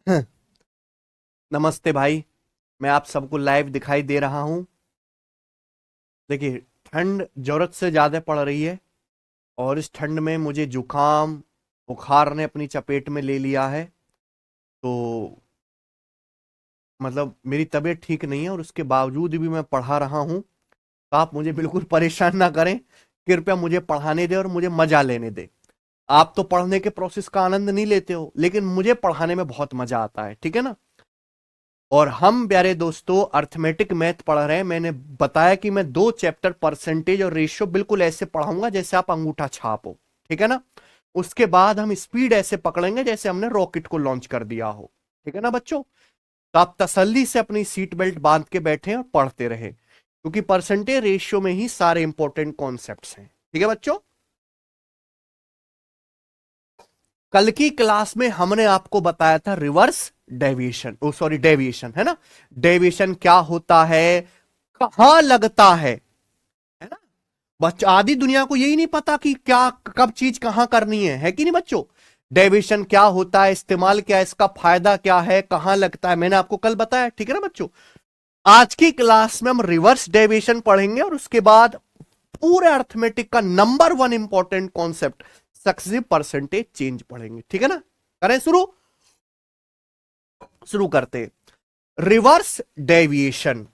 हं, नमस्ते भाई। मैं आप सबको लाइव दिखाई दे रहा हूं। देखिए, ठंड जरूरत से ज्यादा पड़ रही है और इस ठंड में मुझे जुकाम बुखार ने अपनी चपेट में ले लिया है। तो मतलब मेरी तबीयत ठीक नहीं है और उसके बावजूद भी मैं पढ़ा रहा हूं। तो आप मुझे बिल्कुल परेशान ना करें। कृपया मुझे पढ़ाने दें और मुझे मजा लेने दें। आप तो पढ़ने के प्रोसेस का आनंद नहीं लेते हो, लेकिन मुझे पढ़ाने में बहुत मजा आता है, ठीक है ना। और हम प्यारे दोस्तों अर्थमेटिक मैथ पढ़ रहे हैं। मैंने बताया कि मैं 2 चैप्टर परसेंटेज और रेशियो बिल्कुल ऐसे पढ़ाऊंगा जैसे आप अंगूठा छाप हो, ठीक है ना। उसके बाद हम स्पीड ऐसे पकड़ेंगे जैसे हमने रॉकेट को लॉन्च कर दिया हो, ठीक है ना बच्चों। तो आप तसल्ली से अपनी सीट बेल्ट बांध के बैठे और पढ़ते रहे, क्योंकि परसेंटेज रेशियो में ही सारे इंपॉर्टेंट कॉन्सेप्ट्स हैं, ठीक है बच्चों। कल की क्लास में हमने आपको बताया था रिवर्स डेविएशन, ओ सॉरी डेविएशन, है ना। डेविएशन क्या होता है, कहां लगता है ना। बच्चा आधी दुनिया को यही नहीं पता कि क्या कब चीज कहां करनी है कि नहीं बच्चों। डेविएशन क्या होता है, इस्तेमाल क्या है, इसका फायदा क्या है, कहां लगता है, मैंने आपको कल बताया, ठीक है ना बच्चों। आज की क्लास में हम रिवर्स डेविएशन पढ़ेंगे और उसके बाद पूरे अर्थमेटिक का number one important concept successive percentage change पढ़ेंगे, ठीक है ना। करें शुरू। शुरू करते। Reverse deviation.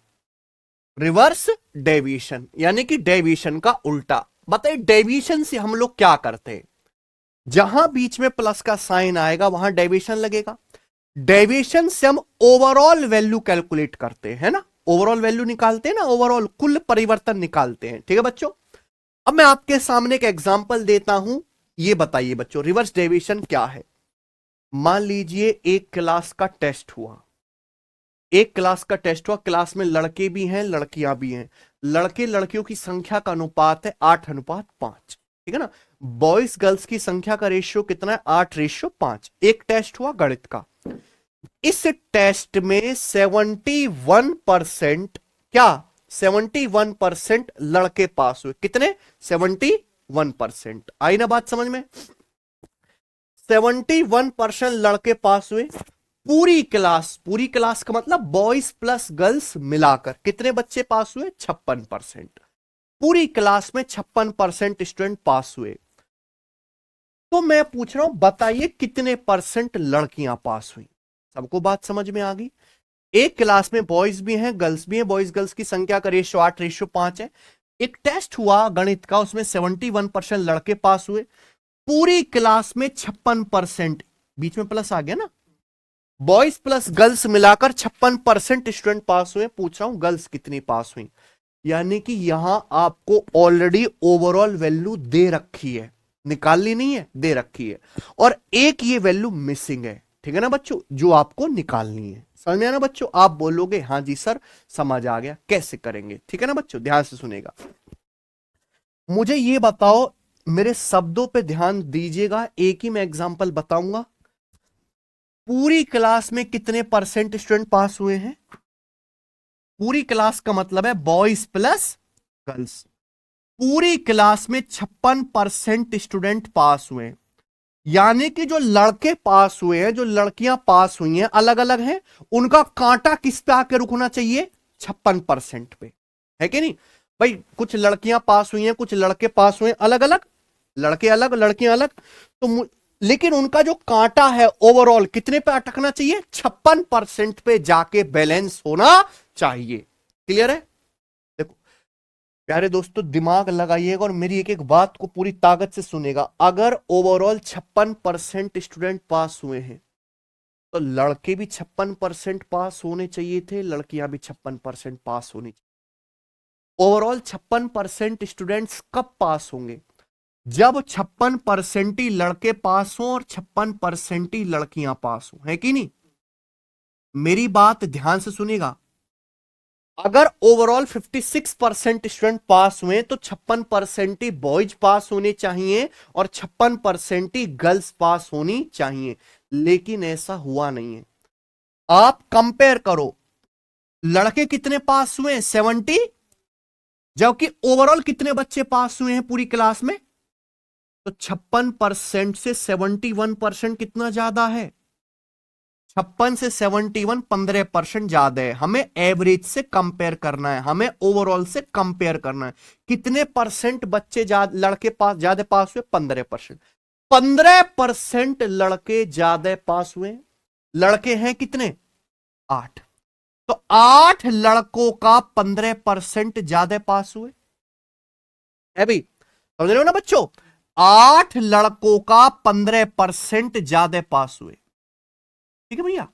रिवर्स डेविएशन यानी कि डेविएशन का उल्टा। बताइए डेविएशन से हम लोग क्या करते हैं। जहां बीच में प्लस का साइन आएगा वहां डेविएशन लगेगा। डेविएशन से हम ओवरऑल वैल्यू कैलकुलेट करते हैं ना। ओवरऑल वैल्यू निकालते हैं ना, ओवरऑल कुल परिवर्तन निकालते हैं, ठीक है बच्चों। अब मैं आपके सामने एक एग्जांपल देता हूं। ये बताइए बच्चों रिवर्स डेविएशन क्या है। मान लीजिए एक क्लास का टेस्ट हुआ। एक क्लास का टेस्ट हुआ, क्लास में लड़के भी हैं लड़कियां भी हैं। लड़के लड़कियों की संख्या का अनुपात है 8:5, ठीक है ना। बॉयज गर्ल्स की संख्या का रेशियो कितना है, 8:5। एक टेस्ट हुआ गणित का। इस टेस्ट में 71%, क्या 71% लड़के पास हुए। कितने, 71%। आई ना बात समझ में। 71% लड़के पास हुए। पूरी क्लास का मतलब बॉयज प्लस गर्ल्स मिलाकर कितने बच्चे पास हुए, 56%। पूरी क्लास में 56% स्टूडेंट पास हुए। तो मैं पूछ रहा हूं बताइए कितने परसेंट लड़कियां पास हुई। सबको बात समझ में आ गई। एक क्लास में बॉयज भी हैं गर्ल्स भी हैं। बॉयज गर्ल्स की संख्या का रेशियो 8:5 है। एक टेस्ट हुआ गणित का, उसमें 71% लड़के पास हुए। पूरी क्लास में 56%, बीच में प्लस आ गया ना, बॉयज प्लस गर्ल्स मिलाकर 56% स्टूडेंट पास हुए। पूछ रहा हूं गर्ल्स कितनी पास हुई। यानी कि यहां आपको ऑलरेडी ओवरऑल वैल्यू दे रखी है, निकालनी नहीं है, दे रखी है। और एक ये वैल्यू मिसिंग है, ठीक है ना बच्चों, जो आपको निकालनी है। समझ में आया ना बच्चों। आप बोलोगे हाँ जी सर समझ आ गया, कैसे करेंगे, ठीक है ना बच्चों, ध्यान से सुनेगा। मुझे ये बताओ, मेरे शब्दों पे ध्यान दीजिएगा, एक ही मैं एग्जांपल बताऊंगा। पूरी क्लास में कितने परसेंट स्टूडेंट पास हुए हैं। पूरी क्लास का मतलब है बॉयज प्लस गर्ल्स। पूरी क्लास में 56% स्टूडेंट पास हुए। यानी कि जो लड़के पास हुए हैं, जो लड़कियां पास हुई हैं, अलग अलग हैं। उनका कांटा किस पे आके रुकना चाहिए, 56% पे, है कि नहीं। भाई कुछ लड़कियां पास हुई हैं, कुछ लड़के पास हुए हैं, अलग अलग। लड़के अलग लड़कियां अलग। लेकिन उनका जो कांटा है ओवरऑल कितने पे अटकना चाहिए, 56% पे जाके बैलेंस होना चाहिए। क्लियर है। देखो प्यारे दोस्तों दिमाग लगाइएगा और मेरी एक एक बात को पूरी ताकत से सुनेगा। अगर ओवरऑल 56% स्टूडेंट पास हुए हैं तो लड़के भी 56% पास होने चाहिए थे, लड़कियां भी 56% पास होनी चाहिए। ओवरऑल 56% स्टूडेंट्स कब पास होंगे, जब 56% ही लड़के पास हों और 56% ही लड़कियां पास हों, है कि नहीं। मेरी बात ध्यान से सुनिएगा। अगर ओवरऑल 56% स्टूडेंट पास हुए तो 56% ही बॉयज पास होने चाहिए और 56% ही गर्ल्स पास होनी चाहिए। लेकिन ऐसा हुआ नहीं है। आप कंपेयर करो, लड़के कितने पास हुए, 70, जबकि ओवरऑल कितने बच्चे पास हुए हैं पूरी क्लास में। तो 56% से 71% कितना ज्यादा है, 56 से 71 15% ज्यादा है। हमें एवरेज से कंपेयर करना है, हमें ओवरऑल से कंपेयर करना है। कितने परसेंट बच्चे लड़के पास ज्यादा पास हुए? 15%। 15% लड़के ज्यादा पास हुए। लड़के हैं कितने? 8। तो 8 लड़कों का 15% ज्यादा पास हुए है भाई, समझ रहे हो ना बच्चों? 8 लड़कों का 15% ज्यादा पास हुए। ठीक है भैया,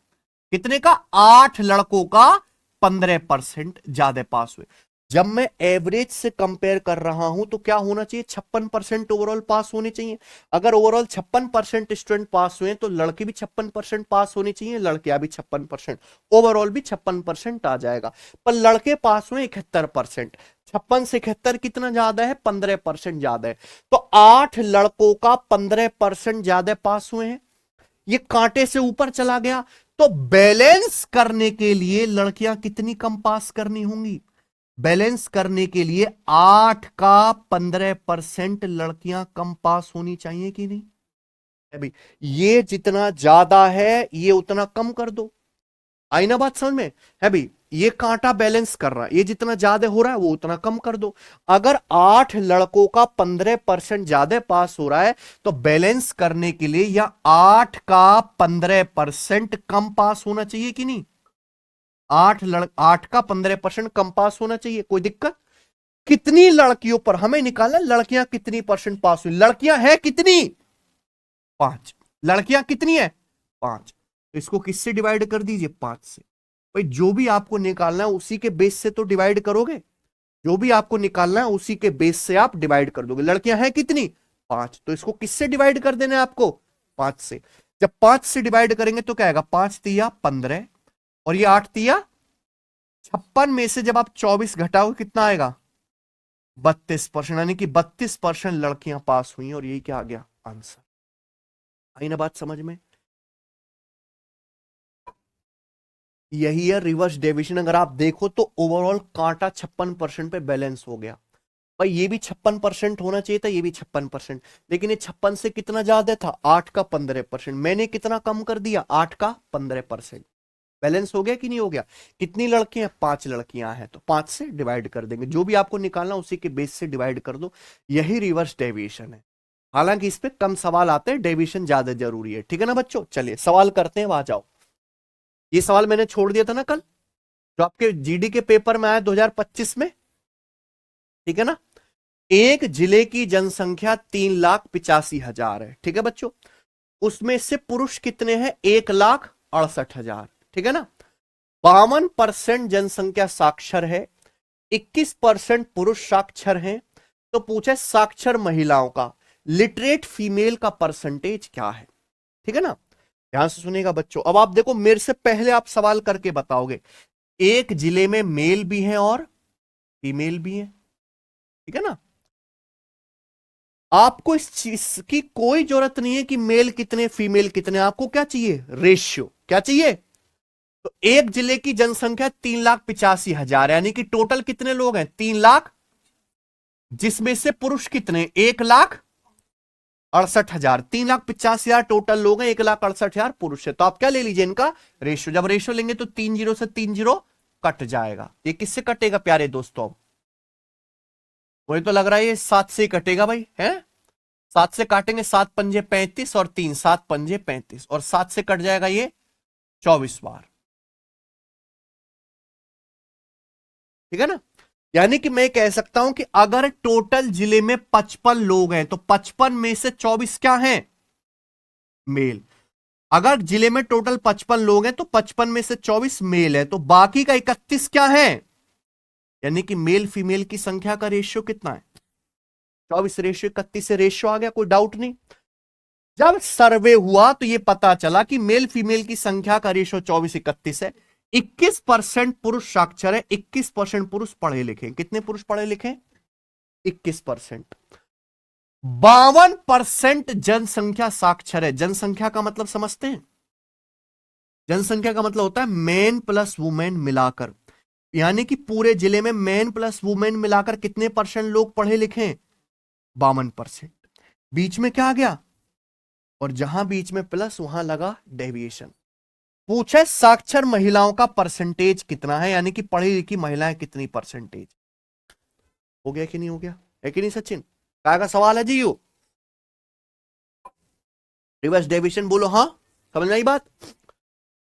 कितने का? 8 लड़कों का 15% ज्यादा पास हुए। जब मैं एवरेज से कंपेयर कर रहा हूं तो क्या होना चाहिए? 56% ओवरऑल पास होने चाहिए। अगर ओवरऑल 56% स्टूडेंट पास हुए तो लड़के भी 56% पास होने चाहिए, लड़कियां भी 56%, ओवरऑल भी 56% आ जाएगा। पर लड़के पास हुए 71%। 56 से 71 कितना ज्यादा है? 15% ज्यादा है। तो 8 लड़कों का 15% ज्यादा पास हुए हैं। ये कांटे से ऊपर चला गया, तो बैलेंस करने के लिए लड़कियां कितनी कम पास करनी होंगी? बैलेंस करने के लिए 8 का 15% लड़कियां कम पास होनी चाहिए कि नहीं? है भाई, ये जितना ज्यादा है ये उतना कम कर दो। आई ना बात समझ में? है भाई, ये कांटा बैलेंस कर रहा है, ये जितना ज्यादा हो रहा है वो उतना कम कर दो। अगर 8 लड़कों का 15% ज्यादा पास हो रहा है तो बैलेंस करने के लिए या 8 का 15% कम पास होना चाहिए कि नहीं? 8 का 15% कम पास होना चाहिए। कोई दिक्कत? कितनी लड़कियों पर हमें निकालना, लड़कियां कितनी परसेंट पास हुई? लड़कियां हैं कितनी? 5। लड़कियां कितनी है? 5। तो इसको किससे डिवाइड कर दीजिए? 5 से। भाई जो भी आपको निकालना है उसी के बेस से तो डिवाइड करोगे। जो भी आपको निकालना है उसी के बेस से आप डिवाइड कर दोगे। लड़कियां हैं कितनी? 5। तो इसको किससे डिवाइड कर देना है आपको? 5 से। जब 5 से डिवाइड करेंगे तो क्या आएगा? 5 तिया 15 और ये 8 तिया 56 में से जब आप 24 घटाओगे कितना आएगा? 32%। यानी कि 32% लड़कियां पास हुई और यही क्या आ गया? आंसर। आई ना बात समझ में? यही है रिवर्स डेविएशन। अगर आप देखो तो ओवरऑल कांटा 56% पे बैलेंस हो गया। भाई ये भी 56% होना चाहिए था, ये भी 56%, लेकिन ये 56 से कितना ज्यादा था? 8 का 15%। मैंने कितना कम कर दिया? 8 का 15%। बैलेंस हो गया कि नहीं हो गया? कितनी लड़कियां? 5 लड़कियां हैं, तो 5 से डिवाइड कर देंगे। जो भी आपको निकालना उसी के बेस से डिवाइड कर दो। यही रिवर्स डेविएशन है। हालांकि इस पे कम सवाल आते हैं, डेविएशन ज्यादा जरूरी है। ठीक है ना बच्चों? चलिए सवाल करते हैं, वहां जाओ। ये सवाल मैंने छोड़ दिया था ना कल, जो आपके जीडी के पेपर में आया 2025 में। ठीक है ना? एक जिले की जनसंख्या 3,85,000 है। ठीक है बच्चों? उसमें से पुरुष कितने हैं? 1,68,000। ठीक है ना? 52% जनसंख्या साक्षर है, 21% पुरुष साक्षर हैं। तो पूछे साक्षर महिलाओं का, लिटरेट फीमेल का परसेंटेज क्या है? ठीक है ना? ध्यान से सुनिएगा बच्चों। अब आप देखो, मेरे से पहले आप सवाल करके बताओगे। एक जिले में मेल भी हैं और फीमेल भी हैं। ठीक है ना? आपको इस चीज की कोई जरूरत नहीं है कि मेल कितने फीमेल कितने। आपको क्या चाहिए? रेशियो। क्या चाहिए? तो एक जिले की जनसंख्या 3,85,000, यानी कि टोटल कितने लोग हैं? 3,00,000, जिसमें से पुरुष कितने? 1,68,000। 3,85,000 टोटल लोग हैं, 1,68,000 पुरुष है। तो आप क्या ले लीजिए? इनका रेशियो। जब रेशियो लेंगे तो 3 जीरो से 3 जीरो कट जाएगा। ये किससे कटेगा प्यारे दोस्तों? मुझे तो लग रहा है ये 7 से ही कटेगा भाई, है? 7 से काटेंगे, 7 पंजे 35 और 3 7 पंजे 35, और 7 से कट जाएगा ये 24 बार। ठीक है ना? यानी कि मैं कह सकता हूं कि अगर टोटल जिले में 55 लोग हैं तो 55 में से 24 क्या हैं? मेल। अगर जिले में टोटल 55 लोग हैं तो 55 में से 24 मेल है, तो बाकी का 31 क्या है? यानी कि मेल फीमेल की संख्या का रेशियो कितना है? 24 रेशियो 31 से रेशियो आ गया, कोई डाउट नहीं। जब सर्वे हुआ तो यह पता चला कि मेल फीमेल की संख्या का रेशियो 24-31 है। 21% पुरुष साक्षर है, 21% पुरुष पढ़े लिखे। कितने पुरुष पढ़े लिखे? 21%। 52% जनसंख्या साक्षर है। जनसंख्या का मतलब समझते हैं? जनसंख्या का मतलब होता है मेन प्लस वुमेन मिलाकर। यानी कि पूरे जिले में मेन प्लस वुमेन मिलाकर कितने परसेंट लोग पढ़े लिखे हैं? 52%। बीच में क्या आ गया? और जहां बीच में प्लस वहां लगा डेविएशन। पूछा है साक्षर महिलाओं का परसेंटेज कितना है, यानी कि पढ़ी लिखी महिलाएं कितनी परसेंटेज। हो गया कि नहीं हो गया, है कि नहीं सचिन? क्या का सवाल है जी? यू रिवर्स डेविएशन बोलो, हाँ समझ में आई बात?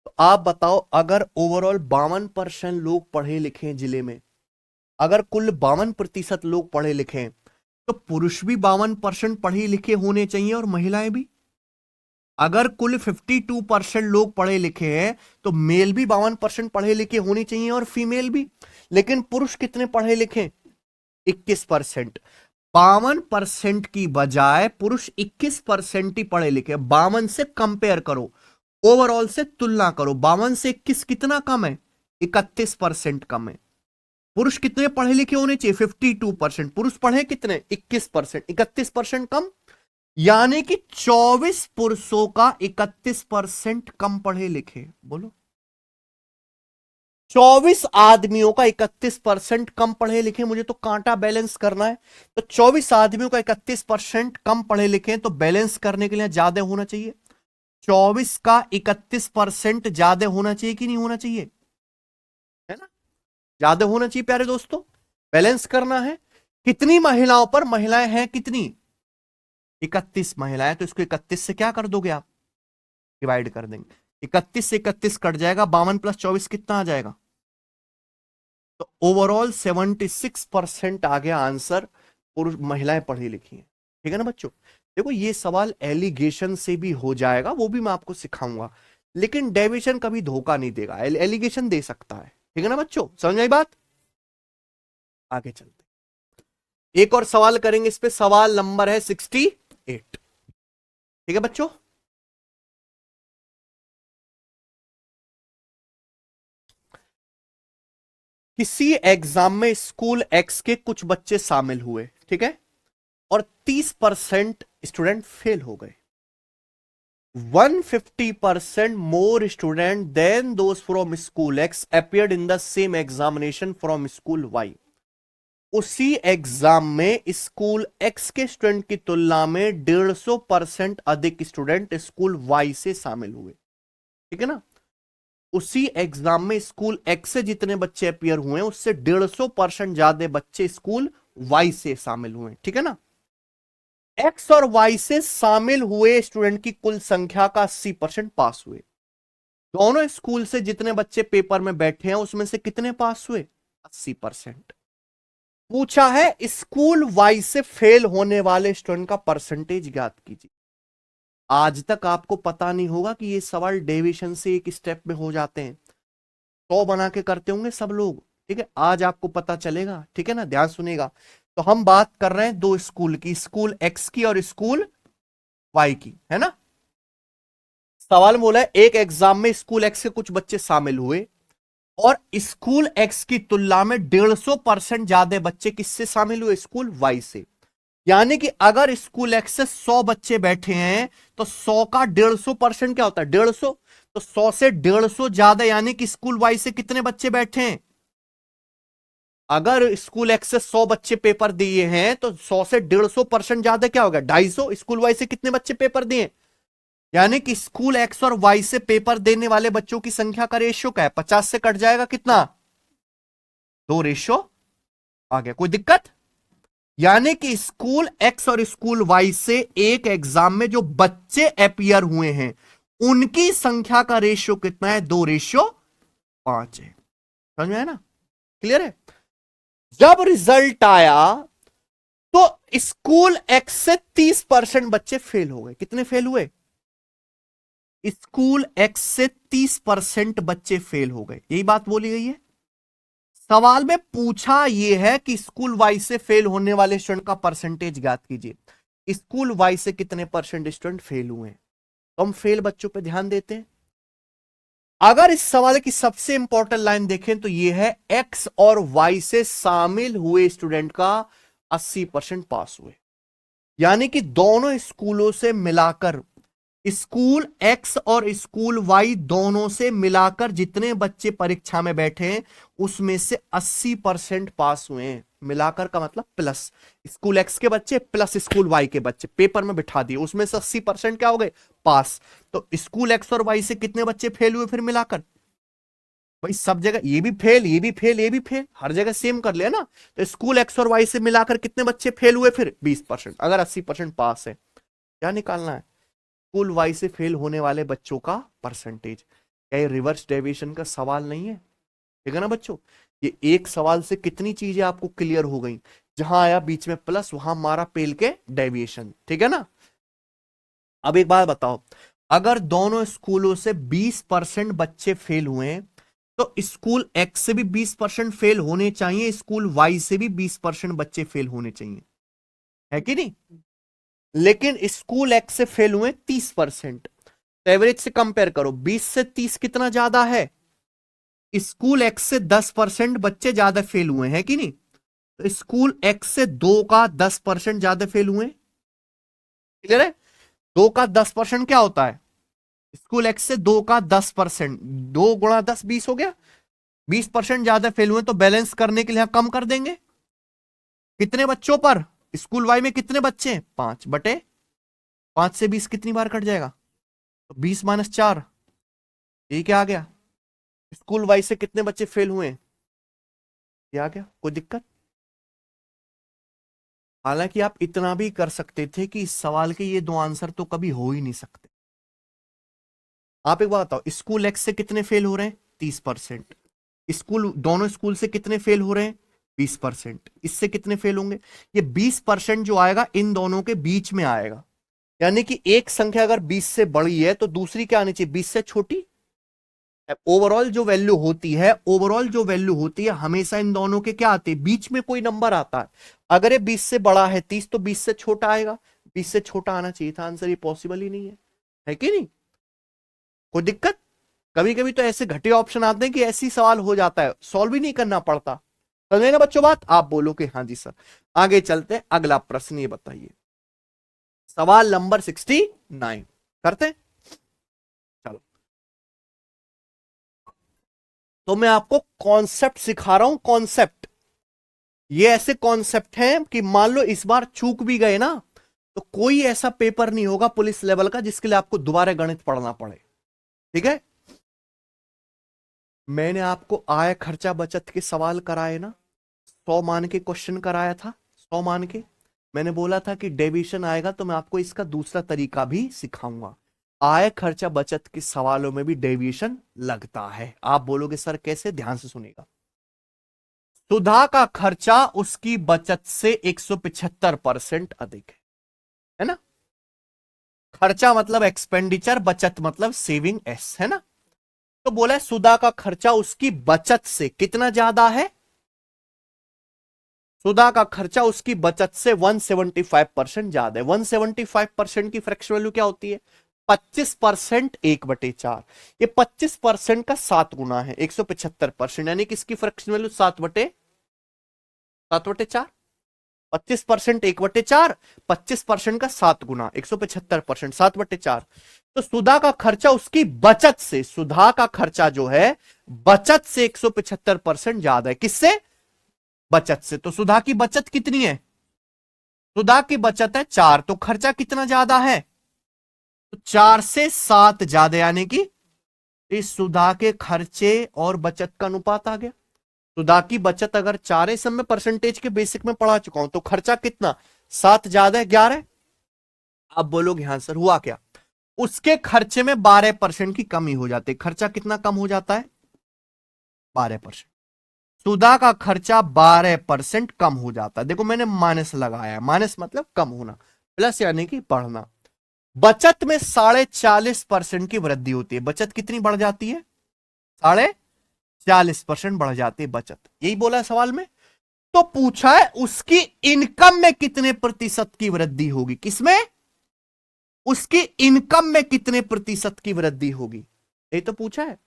तो आप बताओ, अगर ओवरऑल 52% लोग पढ़े लिखे हैं जिले में, अगर कुल 52% लोग पढ़े लिखे हैं, तो पुरुष भी 52% पढ़े लिखे होने चाहिए और महिलाएं भी। अगर कुल 52% लोग पढ़े लिखे हैं तो मेल भी 52% पढ़े लिखे होने चाहिए और फीमेल भी। लेकिन पुरुष कितने पढ़े लिखे? 21%। 52% की बजाय पुरुष 21% ही पढ़े लिखे। 52 से कंपेयर करो, ओवरऑल से तुलना करो। 52 से 21 कितना कम है? 31% कम है। पुरुष कितने पढ़े लिखे होने चाहिए? 52%। पुरुष पढ़े कितने? 21%। 31% कम, यानी कि 24 पुरुषों का 31% कम पढ़े लिखे। बोलो, 24 आदमियों का 31% कम पढ़े लिखे। मुझे तो कांटा बैलेंस करना है, तो 24 आदमियों का 31% कम पढ़े लिखे, तो बैलेंस करने के लिए ज्यादा होना चाहिए। 24 का 31% ज्यादा होना चाहिए कि नहीं होना चाहिए? है ना, ज्यादा होना चाहिए प्यारे दोस्तों। बैलेंस करना है। कितनी महिलाओं पर? महिलाएं हैं कितनी? 31 महिलाएं, तो इसको 31 से क्या कर दोगे आप? डिवाइड कर देंगे। 31 से 31 कट जाएगा, 52 + 24 कितना आ जाएगा? तो ओवरऑल 76% आ गया आंसर, पुरुष महिलाएं पढ़ी लिखी हैं। ठीक है ना बच्चों? देखो ये सवाल एलिगेशन से भी हो जाएगा, वो भी मैं आपको सिखाऊंगा, लेकिन डेविएशन कभी धोखा नहीं देगा, एलिगेशन दे सकता है। ठीक है ना बच्चों, समझ आई बात? आगे चलते, एक और सवाल करेंगे इस पे। सवाल नंबर है 68। ठीक है बच्चों, किसी एग्जाम में स्कूल एक्स के कुछ बच्चे शामिल हुए, ठीक है, और 30% स्टूडेंट फेल हो गए। 150% more student than those from school X appeared in the same examination from school Y. उसी एग्जाम में स्कूल X के स्टूडेंट की तुलना में 150% अधिक स्टूडेंट स्कूल Y से शामिल हुए। ठीक है ना? उसी एग्जाम में स्कूल X से जितने बच्चे अपियर हुए उससे 150% ज्यादा बच्चे स्कूल Y से शामिल हुए। ठीक है ना? X और Y से शामिल हुए स्टूडेंट की कुल संख्या का 80% पास हुए। दोनों स्कूल से जितने बच्चे पेपर में बैठे हैं उसमें से कितने पास हुए? 80%। पूछा है स्कूल वाई से फेल होने वाले स्टूडेंट का परसेंटेज ज्ञात कीजिए। आज तक आपको पता नहीं होगा कि ये सवाल डेविएशन से एक स्टेप में हो जाते हैं। 100 बना के करते होंगे सब लोग। ठीक है, आज आपको पता चलेगा। ठीक है ना, ध्यान सुनेगा। तो हम बात कर रहे हैं दो स्कूल की, स्कूल एक्स की और स्कूल वाई की, है ना। सवाल बोला है एक एग्जाम में स्कूल एक्स के कुछ बच्चे शामिल हुए और स्कूल एक्स की तुलना में 150% ज्यादा बच्चे किससे शामिल हुए? स्कूल वाई से। यानी कि अगर स्कूल एक्स से 100 बच्चे बैठे हैं तो 100 का 150% क्या होता है? 150। तो 100 से 150 ज्यादा, यानी कि स्कूल वाई से कितने बच्चे बैठे हैं? अगर स्कूल एक्स से 100 बच्चे पेपर दिए हैं तो 100 से 150% ज्यादा क्या होगा? 250। स्कूल वाई से कितने बच्चे पेपर दिए? यानी कि स्कूल एक्स और वाई से पेपर देने वाले बच्चों की संख्या का रेशियो क्या है? 50 से कट जाएगा कितना? 2 रेशियो आ गया। कोई दिक्कत? यानी कि स्कूल एक्स और स्कूल वाई से एक एग्जाम में जो बच्चे अपियर हुए हैं उनकी संख्या का रेशियो कितना है? 2:5 है। समझ में आया ना? क्लियर है? जब रिजल्ट आया तो स्कूल एक्स से 30% बच्चे फेल हो गए। कितने फेल हुए? स्कूल एक्स से 30% बच्चे फेल हो गए। यही बात बोली गई है। सवाल में पूछा यह है कि स्कूल वाई से फेल होने वाले स्टूडेंट का परसेंटेज ज्ञात कीजिए। स्कूल वाई से कितने परसेंट स्टूडेंट फेल हुए हैं? तो हम फेल बच्चों पे ध्यान देते हैं। अगर इस सवाल की सबसे इंपॉर्टेंट लाइन देखें तो यह है एक्स और वाई से शामिल हुए स्टूडेंट का 80% पास हुए। यानी कि दोनों स्कूलों से मिलाकर, स्कूल एक्स और स्कूल वाई दोनों से मिलाकर जितने बच्चे परीक्षा में बैठे हैं उसमें से 80% पास हुए हैं। मिलाकर का मतलब प्लस, स्कूल एक्स के बच्चे प्लस स्कूल वाई के बच्चे पेपर में बिठा दिए, उसमें से 80% क्या हो गए, पास। तो स्कूल एक्स और वाई से कितने बच्चे फेल हुए फिर मिलाकर, भाई सब जगह ये भी फेल, ये भी फेल, ये भी फेल, हर जगह सेम कर लिया ना। तो स्कूल एक्स और वाई से मिलाकर कितने बच्चे फेल हुए फिर 20%, अगर 80% पास है। क्या निकालना है, स्कूल वाई से फेल होने वाले बच्चों का परसेंटेज। क्या ये रिवर्स डेविएशन का सवाल नहीं है, ठीक है ना बच्चों। ये एक सवाल से कितनी चीजें आपको क्लियर हो गई, जहां आया बीच में प्लस वहां मारा पेल के डेविएशन, ठीक है ना। अब एक बात बताओ, अगर दोनों स्कूलों से 20% बच्चे फेल हुए हैं, तो स्कूल एक्स से भी 20% फेल होने चाहिए, स्कूल वाई से भी 20% बच्चे फेल होने चाहिए, है कि नहीं। लेकिन स्कूल एक्स से फेल हुए 30%, तो एवरेज से कंपेयर करो, 20 से 30 कितना ज्यादा है, स्कूल एक्स से 10% बच्चे ज्यादा फेल हुए हैं कि नहीं। तो स्कूल एक्स से 2 का 10% ज्यादा फेल हुए, क्लियर है। 2 का 10% क्या होता है, स्कूल एक्स से 2 का 10%, 2 गुणा 10 20 हो गया, 20% ज्यादा फेल हुए, तो बैलेंस करने के लिए कम कर देंगे, कितने बच्चों पर, स्कूल वाई में कितने बच्चे हैं, 5/5 से 20 कितनी बार कट जाएगा, तो 20-4, ये क्या आ गया, स्कूल वाई से कितने बच्चे फेल हुए, ये आ गया, कोई दिक्कत। हालांकि आप इतना भी कर सकते थे कि इस सवाल के ये 2 आंसर तो कभी हो ही नहीं सकते। आप एक बात बताओ, स्कूल एक्स से कितने फेल हो रहे हैं, 30%, स्कूल दोनों स्कूल से कितने फेल हो रहे हैं, 20%, इससे कितने फेल होंगे, ये 20% जो आएगा इन दोनों के बीच में आएगा, यानी कि एक संख्या अगर 20 से बड़ी है तो दूसरी क्या आनी चाहिए, 20 से छोटी। ओवरऑल जो वैल्यू होती है, ओवरऑल जो वैल्यू होती है हमेशा इन दोनों के क्या आते हैं, बीच में कोई नंबर आता है। अगर ये 20 से बड़ा है 30, तो 20 से छोटा आएगा, 20 से छोटा आना चाहिए था आंसर, ये पॉसिबल ही नहीं है कि नहीं, कोई दिक्कत। कभी कभी तो ऐसे घटिया ऑप्शन आते हैं कि ऐसी सवाल हो जाता है, सॉल्व ही नहीं करना पड़ता। समझे ना बच्चों बात, आप बोलो कि हाँ जी सर। आगे चलते हैं, अगला प्रश्न ये बताइए, सवाल नंबर 69 करते हैं। चलो, तो मैं आपको कॉन्सेप्ट सिखा रहा हूं, कॉन्सेप्ट। ये ऐसे कॉन्सेप्ट हैं कि मान लो इस बार चूक भी गए ना, तो कोई ऐसा पेपर नहीं होगा पुलिस लेवल का जिसके लिए आपको दोबारा गणित पढ़ना पड़े, ठीक है। मैंने आपको आय खर्चा बचत के सवाल कराए ना, 100 मान के क्वेश्चन कराया था, 100 मान के। मैंने बोला था कि डेविएशन आएगा तो मैं आपको इसका दूसरा तरीका भी सिखाऊंगा। आय खर्चा बचत के सवालों में भी डेविएशन लगता है। आप बोलोगे सर कैसे, ध्यान से सुनेगा। सुधा का खर्चा उसकी बचत से 175% अधिक है ना। खर्चा मतलब एक्सपेंडिचर, बचत मतलब सेविंग, एस है ना। तो बोला है सुधा का खर्चा उसकी बचत से कितना ज्यादा है, सुधा का खर्चा उसकी बचत से 175% ज्यादा है। 175% की फ्रैक्शन वैल्यू क्या होती है, 25% 1/4। ये 25% का 7 गुना है 175%, यानी कि इसकी फ्रैक्शन वैल्यू 7/4। 25% 1/4, 25% का 7 गुना 175%, 7/4। तो सुधा का खर्चा उसकी बचत से, सुधा का खर्चा जो है बचत से 175% ज्यादा है, किससे, बचत से। तो सुधा की बचत कितनी है, सुधा की बचत है 4, तो खर्चा कितना ज्यादा है, तो 4 से 7 ज्यादा, यानी कि इस सुधा के खर्चे और बचत का अनुपात आ गया। सुधा की बचत अगर 4 है, सब में परसेंटेज के बेसिक में पढ़ा चुका हूं, तो खर्चा कितना, 7 ज्यादा है 11। अब बोलोगे हाँ सर हुआ क्या, उसके खर्चे में 12% की कमी हो जाती है। खर्चा कितना कम हो जाता है, 12%। सुधा का खर्चा 12% कम हो जाता है। देखो मैंने माइनस लगाया, माइनस मतलब कम होना, प्लस यानी कि बढ़ना। बचत में 40.5% की वृद्धि होती है। बचत कितनी बढ़ जाती है, 40.5% बढ़ जाती है बचत, यही बोला है सवाल में। तो पूछा है उसकी इनकम में कितने प्रतिशत की वृद्धि होगी, किसमें, उसकी इनकम में कितने प्रतिशत की वृद्धि होगी, ये तो पूछा है।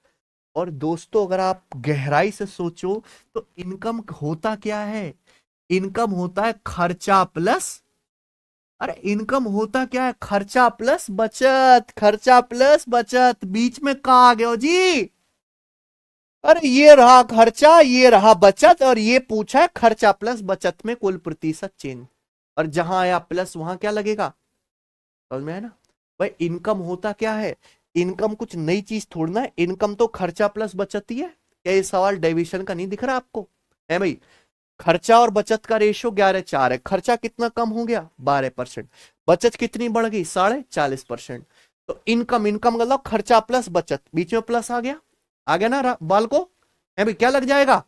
और दोस्तों अगर आप गहराई से सोचो तो इनकम होता क्या है, इनकम होता है खर्चा प्लस, अरे इनकम होता क्या है, खर्चा प्लस बचत, खर्चा प्लस बचत, बीच में कहा आ गया जी, अरे ये रहा खर्चा, ये रहा बचत, और ये पूछा है खर्चा प्लस बचत में कुल प्रतिशत चेंज। और जहां आया प्लस वहां क्या लगेगा, समझ में आया ना। भाई इनकम होता क्या है, इनकम कुछ नई चीज थोड़ना है, इनकम तो खर्चा प्लस बचत ही है। क्या ये सवाल डेविएशन का नहीं दिख रहा आपको, है भाई। खर्चा और बचत का रेशियो 11:4 है। खर्चा कितना कम हो गया, 12%। बचत कितनी बढ़ गई, 40%। तो इनकम, इनकम मतलब खर्चा प्लस बचत, बीच में प्लस आ गया ना बाल को, है भाई, क्या लग जाएगा।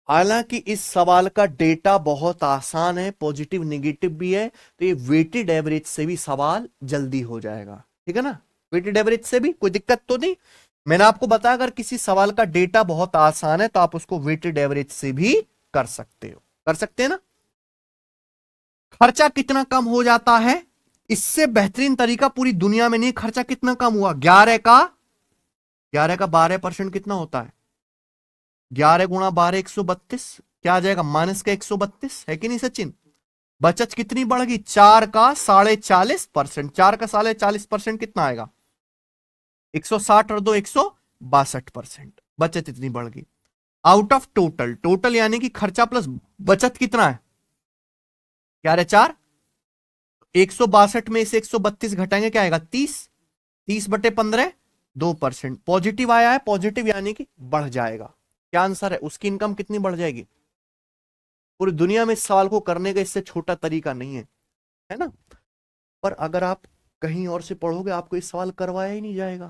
हालांकि इस सवाल का डेटा बहुत आसान है, पॉजिटिव निगेटिव भी है, तो ये वेटेड एवरेज से भी सवाल जल्दी हो जाएगा, ठीक है ना। वेटेड एवरेज से भी कोई दिक्कत तो नहीं। मैंने आपको बताया अगर किसी सवाल का डेटा बहुत आसान है तो आप उसको वेटेड एवरेज से भी कर सकते हो, कर सकते हैं ना। खर्चा कितना कम हो जाता है, इससे बेहतरीन तरीका पूरी दुनिया में नहीं। खर्चा कितना कम हुआ, 11 का 12% कितना होता है, 11 गुणा 12 132, क्या आ जाएगा माइनस का 132, है कि नहीं सचिन। बचत कितनी बढ़ गई, 4 का 40.5%, 4 का 40.5% कितना आएगा, 160 और 2 162%, बचत इतनी बढ़ गई। आउट ऑफ टोटल, टोटल यानी कि खर्चा प्लस बचत कितना है, क्या है 4, 162 में से 132 घटाएंगे क्या आएगा 30, 30/15 2%, पॉजिटिव आया है, पॉजिटिव यानी कि बढ़ जाएगा। क्या आंसर है, उसकी इनकम कितनी बढ़ जाएगी। पूरी दुनिया में इस सवाल को करने का इससे छोटा तरीका नहीं है ना। पर अगर आप कहीं और से पढ़ोगे आपको इस सवाल करवाया ही नहीं जाएगा,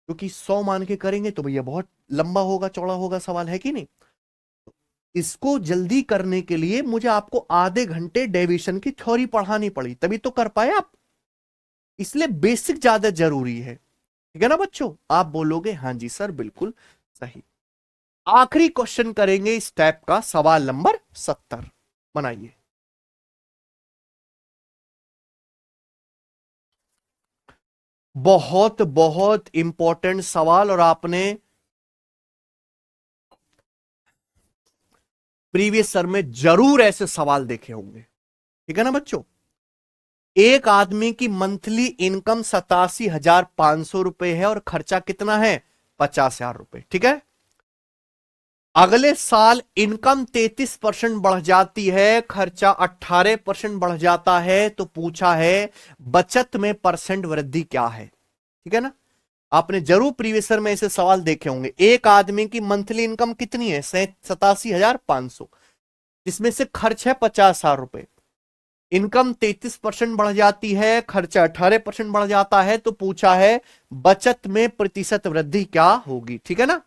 क्योंकि 100 मान के करेंगे तो भैया बहुत लंबा होगा, चौड़ा होगा सवाल, है कि नहीं। इसको जल्दी करने के लिए मुझे आपको आधे घंटे डेविएशन की थ्योरी पढ़ानी पड़ी, तभी तो कर पाए आप। इसलिए बेसिक ज्यादा जरूरी है, ठीक है ना बच्चों। आप बोलोगे हाँ जी सर बिल्कुल सही। आखिरी क्वेश्चन करेंगे इस टाइप का, सवाल नंबर 70 बनाइए। बहुत बहुत इंपॉर्टेंट सवाल, और आपने प्रीवियस सर में जरूर ऐसे सवाल देखे होंगे, ठीक है ना बच्चों। एक आदमी की मंथली इनकम 87,500 रुपए है और खर्चा कितना है 50,000 रुपए, ठीक है। अगले साल इनकम 33% बढ़ जाती है, खर्चा 18% बढ़ जाता है, तो पूछा है बचत में परसेंट वृद्धि क्या है, ठीक है ना। आपने जरूर प्रीवियस ईयर में ऐसे सवाल देखे होंगे। एक आदमी की मंथली इनकम कितनी है 87,500, जिसमें से खर्च है 50,000 रुपए, इनकम 33% बढ़ जाती है, खर्चा 18% बढ़ जाता है, तो पूछा है बचत में प्रतिशत वृद्धि क्या होगी, ठीक है ना।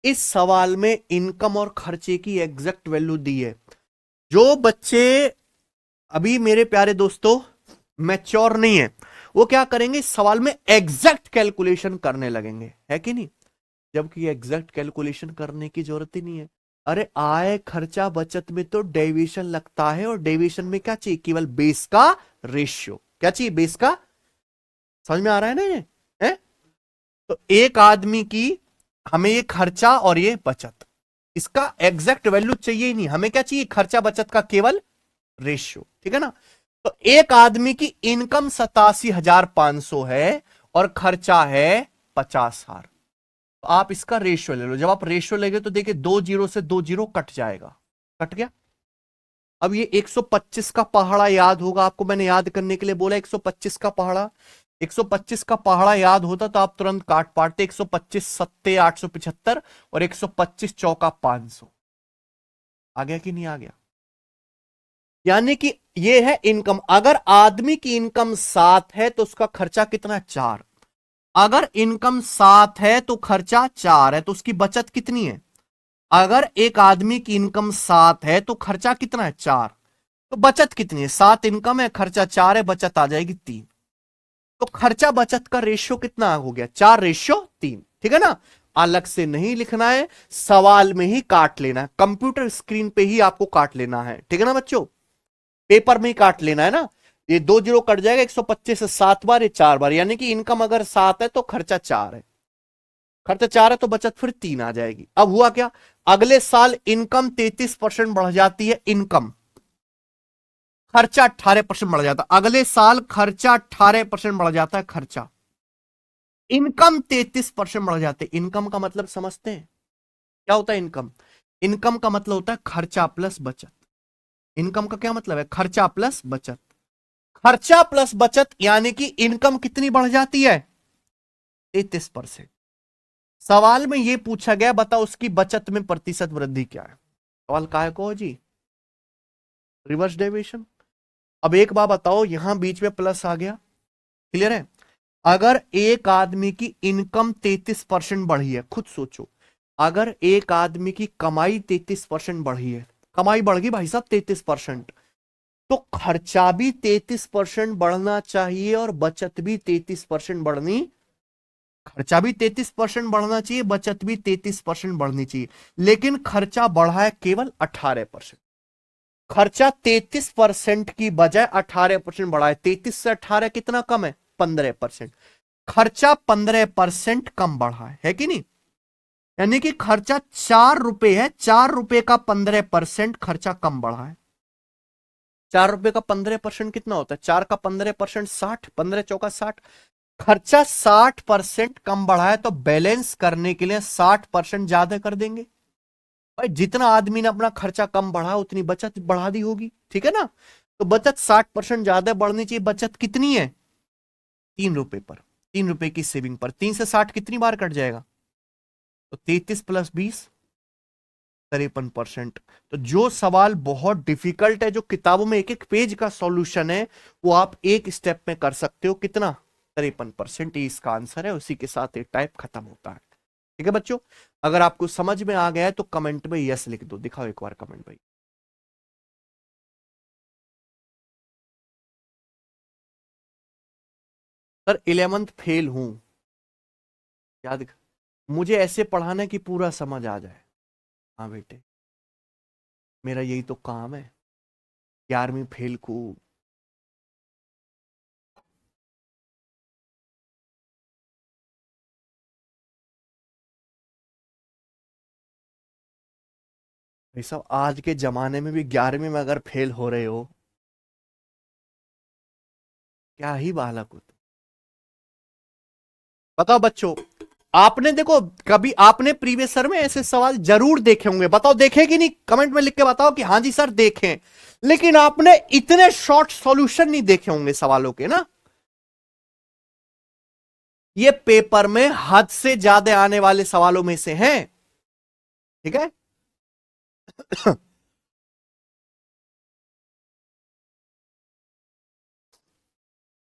इस सवाल में इनकम और खर्चे की एग्जैक्ट वैल्यू दी है। जो बच्चे अभी मेरे प्यारे दोस्तों मैच्योर नहीं है, वो क्या करेंगे, इस सवाल में एग्जैक्ट कैलकुलेशन करने लगेंगे, है कि नहीं। जबकि एग्जैक्ट कैलकुलेशन करने की जरूरत ही नहीं है। अरे आय खर्चा बचत में तो डेविएशन लगता है, और डेविएशन में क्या चाहिए, केवल बेस का रेशियो, क्या चाहिए बेस का। समझ में आ रहा है ना ये, है। तो एक आदमी की हमें ये खर्चा और ये बचत, इसका एग्जैक्ट वैल्यू चाहिए ही नहीं, हमें क्या चाहिए, खर्चा बचत का केवल रेशियो, ठीक है ना। तो एक आदमी की इनकम 87,500 है और खर्चा है 50,000, तो आप इसका रेशियो ले लो। जब आप रेशियो लेंगे तो देखिए 2 जीरो से 2 जीरो कट जाएगा, कट गया। अब ये 125 का पहाड़ा याद होगा आपको, मैंने याद करने के लिए बोला 125 का पहाड़ा। 125 का पहाड़ा याद होता तो आप तुरंत काट पाते, 125 सत्ते 875 और 125 चौका 500। आ गया कि नहीं आ गया। यानी कि ये है इनकम। अगर आदमी की इनकम 7 है तो उसका खर्चा कितना है 4। अगर इनकम 7 है तो खर्चा 4 है, तो उसकी बचत कितनी है। अगर एक आदमी की इनकम 7 है तो खर्चा कितना है 4, तो बचत कितनी है, 7 इनकम है, खर्चा 4 है, बचत आ जाएगी 3। तो खर्चा बचत का रेशियो कितना हो गया 4:3, ठीक है ना। अलग से नहीं लिखना है, सवाल में ही काट लेना है, कंप्यूटर स्क्रीन पे ही आपको काट लेना है, ठीक है ना बच्चों। पेपर में ही काट लेना है ना। ये 2 जीरो कट जाएगा, 125 से 7 बार, ये 4 बार, यानी कि इनकम अगर 7 है तो खर्चा 4 है, खर्चा 4 है तो बचत फिर 3 आ जाएगी। अब हुआ क्या, अगले साल इनकम 33% बढ़ जाती है, इनकम, खर्चा 18% बढ़ जाता है। अगले साल खर्चा 18% बढ़ जाता है, खर्चा। इनकम 33% बढ़ जाते। इनकम का मतलब समझते हैं क्या होता है? इनकम, इनकम का मतलब होता है खर्चा प्लस बचत। इनकम का क्या मतलब है? खर्चा प्लस बचत। खर्चा प्लस बचत यानी कि इनकम कितनी बढ़ जाती है? 33%। सवाल में यह पूछा गया, बताओ उसकी बचत में प्रतिशत वृद्धि क्या है। सवाल काहे को जी? Reverse deviation. अब एक बात बताओ, यहां बीच में प्लस आ गया, क्लियर है? अगर एक आदमी की इनकम 33% बढ़ी है, खुद सोचो, अगर एक आदमी की कमाई 33% बढ़ी है, कमाई बढ़ गई भाई साहब 33%, तो खर्चा भी 33% बढ़ना चाहिए और बचत भी 33% बढ़नी। खर्चा भी 33% बढ़ना चाहिए, बचत भी 33% बढ़नी चाहिए, लेकिन खर्चा बढ़ा है केवल 18%। खर्चा 33% की बजाय 18% बढ़ा है। 33 से 18 कितना कम है? 15%। खर्चा 15% कम बढ़ा है कि नहीं? यानी कि खर्चा 4 रुपए है, 4 रुपए का 15% खर्चा कम बढ़ा है। 4 रुपए का 15% कितना होता है? 4 का 15% 60, 15 चौका 60। खर्चा 60% कम बढ़ा है, तो बैलेंस करने के लिए 60% ज्यादा कर देंगे। भाई जितना आदमी ने अपना खर्चा कम बढ़ा उतनी बचत बढ़ा दी होगी, ठीक है ना? तो बचत 60% ज्यादा बढ़नी चाहिए। बचत कितनी है? 3 रुपए पर, 3 रुपए की सेविंग पर 3 से 60 कितनी बार कट जाएगा? तो 33 + 20, 53%। तो जो सवाल बहुत डिफिकल्ट है, जो किताबों में एक एक पेज का सॉल्यूशन है, वो आप एक स्टेप में कर सकते हो। कितना? 53%। ये इसका आंसर है। उसी के साथ ये टाइप खत्म होता है। ठीक है बच्चों, अगर आपको समझ में आ गया है तो कमेंट में यस लिख दो। दिखाओ एक बार कमेंट भाई। सर 11th फेल हूं, याद, मुझे ऐसे पढ़ाना है कि पूरा समझ आ जाए। हाँ बेटे, मेरा यही तो काम है। 11वीं फेल को। भाई साहब आज के जमाने में भी 11वीं में अगर फेल हो रहे हो, क्या ही बालक हो तुम। बताओ बच्चों, आपने देखो कभी आपने प्रीवियस सर में ऐसे सवाल जरूर देखे होंगे। बताओ देखे कि नहीं? कमेंट में लिख के बताओ कि हाँ जी सर देखें। लेकिन आपने इतने शॉर्ट सॉल्यूशन नहीं देखे होंगे सवालों के ना। ये पेपर में हद से ज्यादा आने वाले सवालों में से हैं। ठीक है।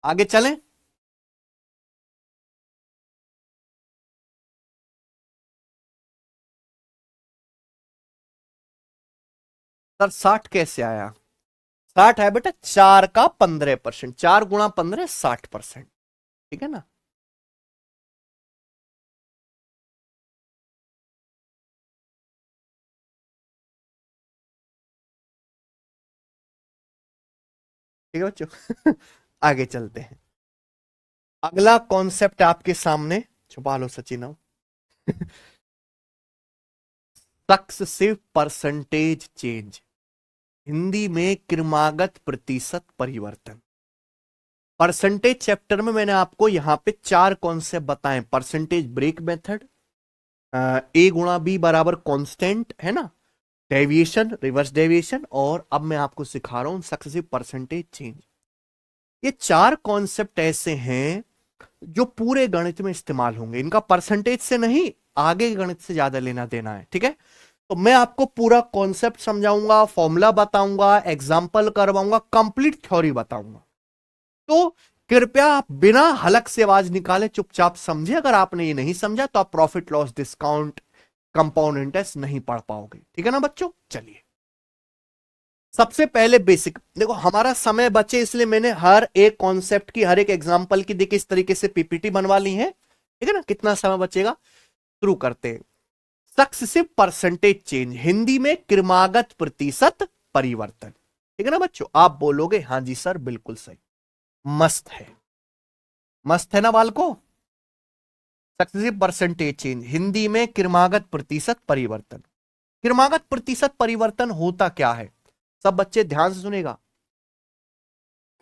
आगे चलें। सर 60 कैसे आया? 60 है बेटा 4 का 15%, 4 × 15 60%। ठीक है ना? ठीक है बच्चों। आगे चलते हैं। अगला कॉन्सेप्ट आपके सामने, छुपा लो सचिन आओ। सक्सेसिव परसेंटेज चेंज, हिंदी में क्रमागत प्रतिशत परिवर्तन। परसेंटेज चैप्टर में मैंने आपको यहां पे 4 कॉन्सेप्ट बताए। Percentage break method, A × B constant है ना, डेविएशन, रिवर्स डेविएशन, और अब मैं आपको सिखा रहा हूं सक्सेसिव परसेंटेज चेंज। ये 4 कॉन्सेप्ट ऐसे हैं जो पूरे गणित में इस्तेमाल होंगे। इनका परसेंटेज से नहीं, आगे गणित से ज्यादा लेना देना है। ठीक है, तो मैं आपको पूरा कॉन्सेप्ट समझाऊंगा, फॉर्मूला बताऊंगा, एग्जाम्पल करवाऊंगा, कंप्लीट थ्योरी बताऊंगा। तो कृपया आप बिना हलक से आवाज निकाले चुपचाप समझे। अगर आपने ये नहीं समझा तो आप profit loss discount, compound interest नहीं पढ़ पाओगे। ठीक है ना बच्चों? चलिए सबसे पहले बेसिक देखो, हमारा समय बचे इसलिए मैंने हर एक कॉन्सेप्ट की, हर एक एग्जांपल की देखिए इस तरीके से पीपीटी बनवा ली है। ठीक है ना? कितना समय बचेगा, शुरू करते हैं। सक्सेसिव परसेंटेज चेंज, हिंदी में क्रमागत प्रतिशत परिवर्तन। ठीक है ना बच्चों? आप बोलोगे हाँ जी सर बिल्कुल सही। मस्त है, मस्त है ना बालको? सक्सेसिव परसेंटेज चेंज, हिंदी में क्रमागत प्रतिशत परिवर्तन। क्रमागत प्रतिशत परिवर्तन होता क्या है? सब बच्चे ध्यान से सुनेगा।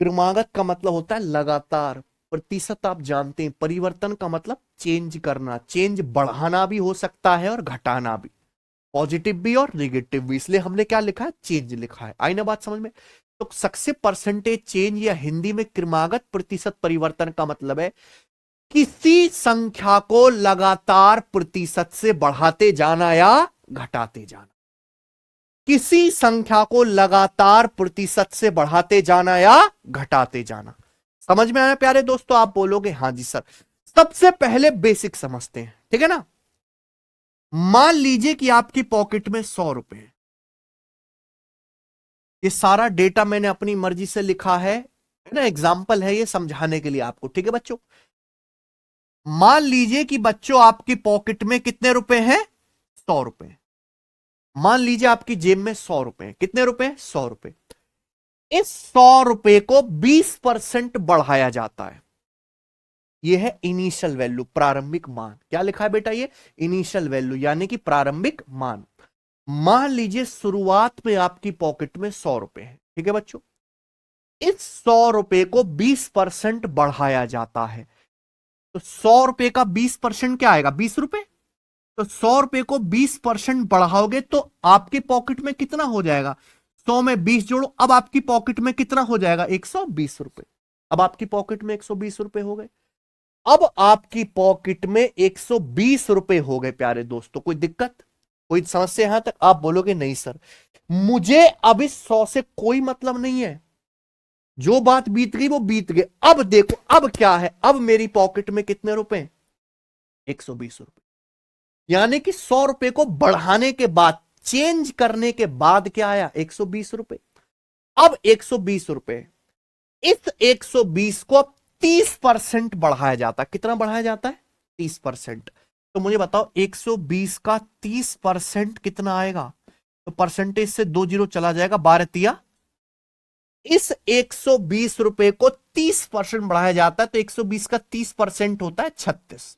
क्रमागत का मतलब होता है लगातार, प्रतिशत आप जानते हैं, परिवर्तन का मतलब चेंज करना, चेंज बढ़ाना भी हो सकता है और घटाना भी, पॉजिटिव भी और नेगेटिव भी, इसलिए हमने क्या लिखा है, चेंज लिखा है। आई ना बात समझ में? तो सक्सेस परसेंटेज चेंज या हिंदी में क्रमागत प्रतिशत परिवर्तन का मतलब है किसी संख्या को लगातार प्रतिशत से बढ़ाते जाना या घटाते जाना, किसी संख्या को लगातार प्रतिशत से बढ़ाते जाना या घटाते जाना। समझ में आया प्यारे दोस्तों? आप बोलोगे हाँ जी सर। सबसे पहले बेसिक समझते हैं, ठीक है ना। मान लीजिए कि आपकी पॉकेट में 100 रुपए है। ये सारा डेटा मैंने अपनी मर्जी से लिखा है ना, एग्जाम्पल है ये समझाने के लिए आपको, ठीक है बच्चों। मान लीजिए कि बच्चों आपकी पॉकेट में कितने रुपए हैं, 100 रुपए। मान लीजिए आपकी जेब में 100 रुपए, कितने रुपए, 100 रुपए। इस 100 रुपए को 20% बढ़ाया जाता है। यह है इनिशियल वैल्यू, प्रारंभिक मान। क्या लिखा है बेटा, ये इनिशियल वैल्यू यानी कि प्रारंभिक मान। मान लीजिए शुरुआत में आपकी पॉकेट में 100 रुपए है, ठीक है बच्चों। इस 100 रुपए को 20% बढ़ाया जाता है। तो 100 रुपए का 20% क्या आएगा, 20 रुपए। तो 100 रुपए को 20% बढ़ाओगे तो आपकी पॉकेट में कितना हो जाएगा, 100 में 20 जोड़ो, अब आपकी पॉकेट में कितना हो जाएगा, 120 रुपए। अब आपकी पॉकेट में 120 रुपए हो गए। अब आपकी पॉकेट में 120 रुपए हो गए प्यारे दोस्तों। कोई दिक्कत, कोई समस्या यहां तक? आप बोलोगे नहीं सर, मुझे अब इस 100 से कोई मतलब नहीं है, जो बात बीत गई वो बीत गई। अब देखो अब क्या है, अब मेरी पॉकेट में कितने रुपए, 120 रुपए। यानी कि 100 रुपए को बढ़ाने के बाद, चेंज करने के बाद क्या आया, 120 रुपए। अब 120 रुपए, इस 120 को 30% बढ़ाया जाता है। कितना बढ़ाया जाता है, 30%। तो मुझे बताओ 120 का 30% कितना आएगा, तो परसेंटेज से 2 जीरो चला जाएगा, 12 तिया। इस 120 रुपए को 30% बढ़ाया जाता है, तो 120 का 30% होता है 36।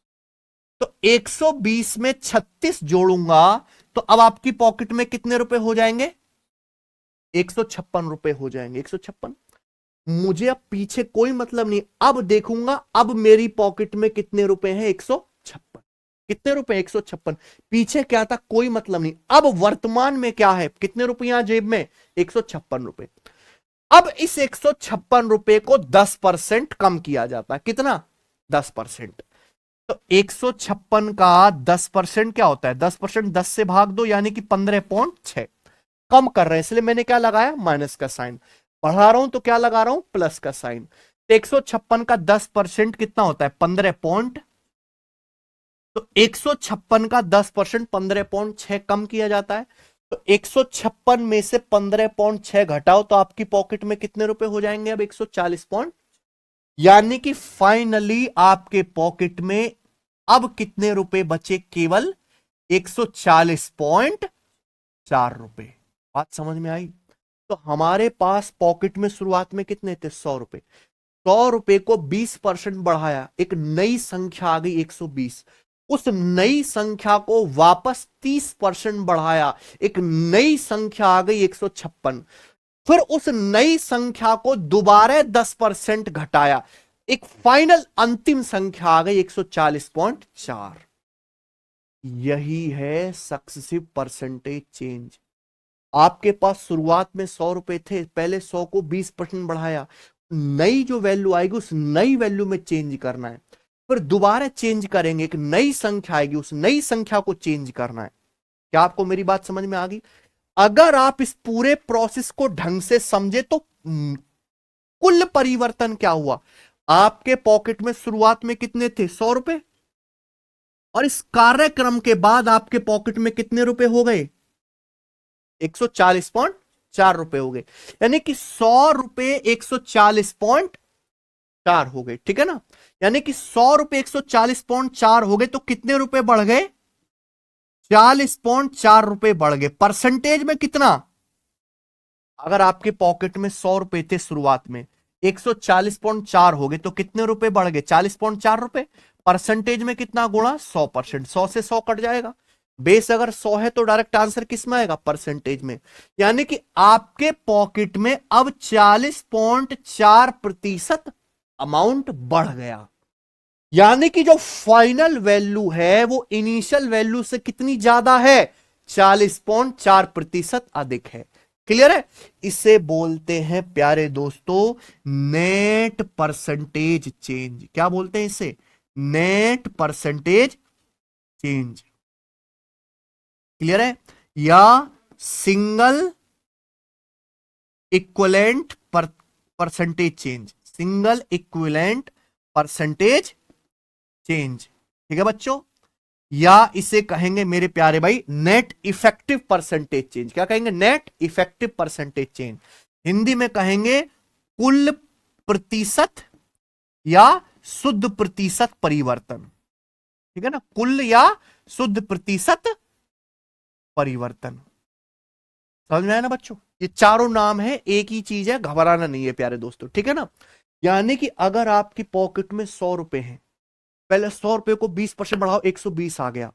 तो 120 में 36 जोड़ूंगा तो अब आपकी पॉकेट में कितने रुपए हो जाएंगे, 156 रुपए हो जाएंगे, 156। मुझे अब पीछे कोई मतलब नहीं, अब देखूंगा अब मेरी पॉकेट में कितने रुपए हैं, 156। कितने रुपए, 156। पीछे क्या था कोई मतलब नहीं, अब वर्तमान में क्या है, कितने रुपए यहां जेब में, 156 रुपए। अब इस 156 रुपए को 10% कम किया जाता है। कितना, 10%। तो 156 का 10% क्या होता है, 10% 10 से भाग दो यानी कि 15.6। कम कर रहे हैं इसलिए मैंने क्या लगाया, माइनस का साइन। बढ़ा रहा हूं तो क्या लगा रहा हूं, प्लस का साइन। तो 156 का 10% कितना होता है, 15 पॉइंट। तो 156 का 10% 15.6 कम किया जाता है। तो 156 में से 15.6 घटाओ तो आपकी पॉकेट में कितने रुपए हो जाएंगे, अब 140 पॉइंट। यानी कि फाइनली आपके पॉकेट में अब कितने रुपए बचे, केवल 140.4 रुपए। बात समझ में आई? तो हमारे पास पॉकेट में शुरुआत में कितने थे, 100 रुपए। 100 रुपए को 20% बढ़ाया, एक नई संख्या आ गई 120। उस नई संख्या को वापस 30% बढ़ाया, एक नई संख्या आ गई 156। फिर उस नई संख्या को दोबारा 10% घटाया, एक फाइनल अंतिम संख्या आ गई 140.4। यही है सक्सेसिव परसेंटेज चेंज। आपके पास शुरुआत में 100 रुपए थे, पहले 100 को 20% बढ़ाया, नई जो वैल्यू आएगी उस नई वैल्यू में चेंज करना है। फिर दोबारा चेंज करेंगे, एक नई संख्या आएगी, उस नई संख्या को चेंज करना है। क्या आपको मेरी बात समझ में आ गई? अगर आप इस पूरे प्रोसेस को ढंग से समझे तो कुल परिवर्तन क्या हुआ, आपके पॉकेट में शुरुआत में कितने थे, 100 रुपए, और इस कार्यक्रम के बाद आपके पॉकेट में कितने रुपए हो गए, 140.4 रुपए हो गए। यानी कि 100 रुपए 140.4 हो गए, ठीक है ना। यानी कि 100 रुपए 140.4 हो गए तो कितने रुपए बढ़ गए, 40.4 रुपए बढ़ गए। परसेंटेज में कितना, अगर आपके पॉकेट में 100 रुपए थे शुरुआत में, 140.4 हो गए तो कितने रुपए बढ़ गए, 40.4 रुपए। परसेंटेज में कितना गुणा, 100%। 100 से 100 कट जाएगा, बेस अगर 100 है तो डायरेक्ट आंसर किस में आएगा, परसेंटेज में। यानी कि आपके पॉकेट में अब 40.4% अमाउंट बढ़ गया, यानी कि जो फाइनल वैल्यू है वो इनिशियल वैल्यू से कितनी ज्यादा है, 40.4% अधिक है। क्लियर है? इसे बोलते हैं प्यारे दोस्तों नेट परसेंटेज चेंज। क्या बोलते हैं इसे? Net percentage change. क्लियर है? या single equivalent percentage change, single equivalent percentage change. ठीक है बच्चों? या इसे कहेंगे मेरे प्यारे भाई नेट इफेक्टिव परसेंटेज चेंज। क्या कहेंगे? Net effective percentage change. Hindi में कहेंगे कुल प्रतिशत या शुद्ध प्रतिशत परिवर्तन। ठीक है ना? कुल या शुद्ध प्रतिशत परिवर्तन। समझ में आया ना बच्चों? ये चारों नाम है, एक ही चीज है, घबराना नहीं है प्यारे दोस्तों। ठीक है ना? यानी कि अगर आपकी पॉकेट में 100 रुपए हैं, पहले 100 रुपए को 20% बढ़ाओ, 120 आ गया।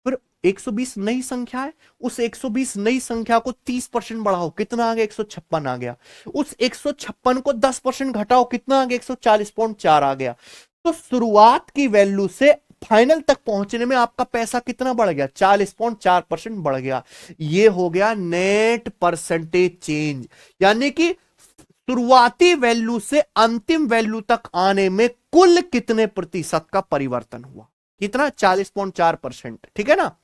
फिर 120 नई संख्या है, उस 120 नई संख्या को 30% बढ़ाओ, कितना आ गया? 156 आ गया। उस 156 को 10% घटाओ, कितना आ गया? 140.4 आ गया। तो शुरुआत की वैल्यू से फाइनल तक पहुंचने में आपका पैसा कितना बढ़ गया? 40.4% बढ़ गया। ये हो गया नेट परसेंटेज चेंज। यानी कि शुरुआती वैल्यू से अंतिम वैल्यू तक आने में कुल कितने प्रतिशत का परिवर्तन हुआ? कितना? 40.4%। ठीक है ना?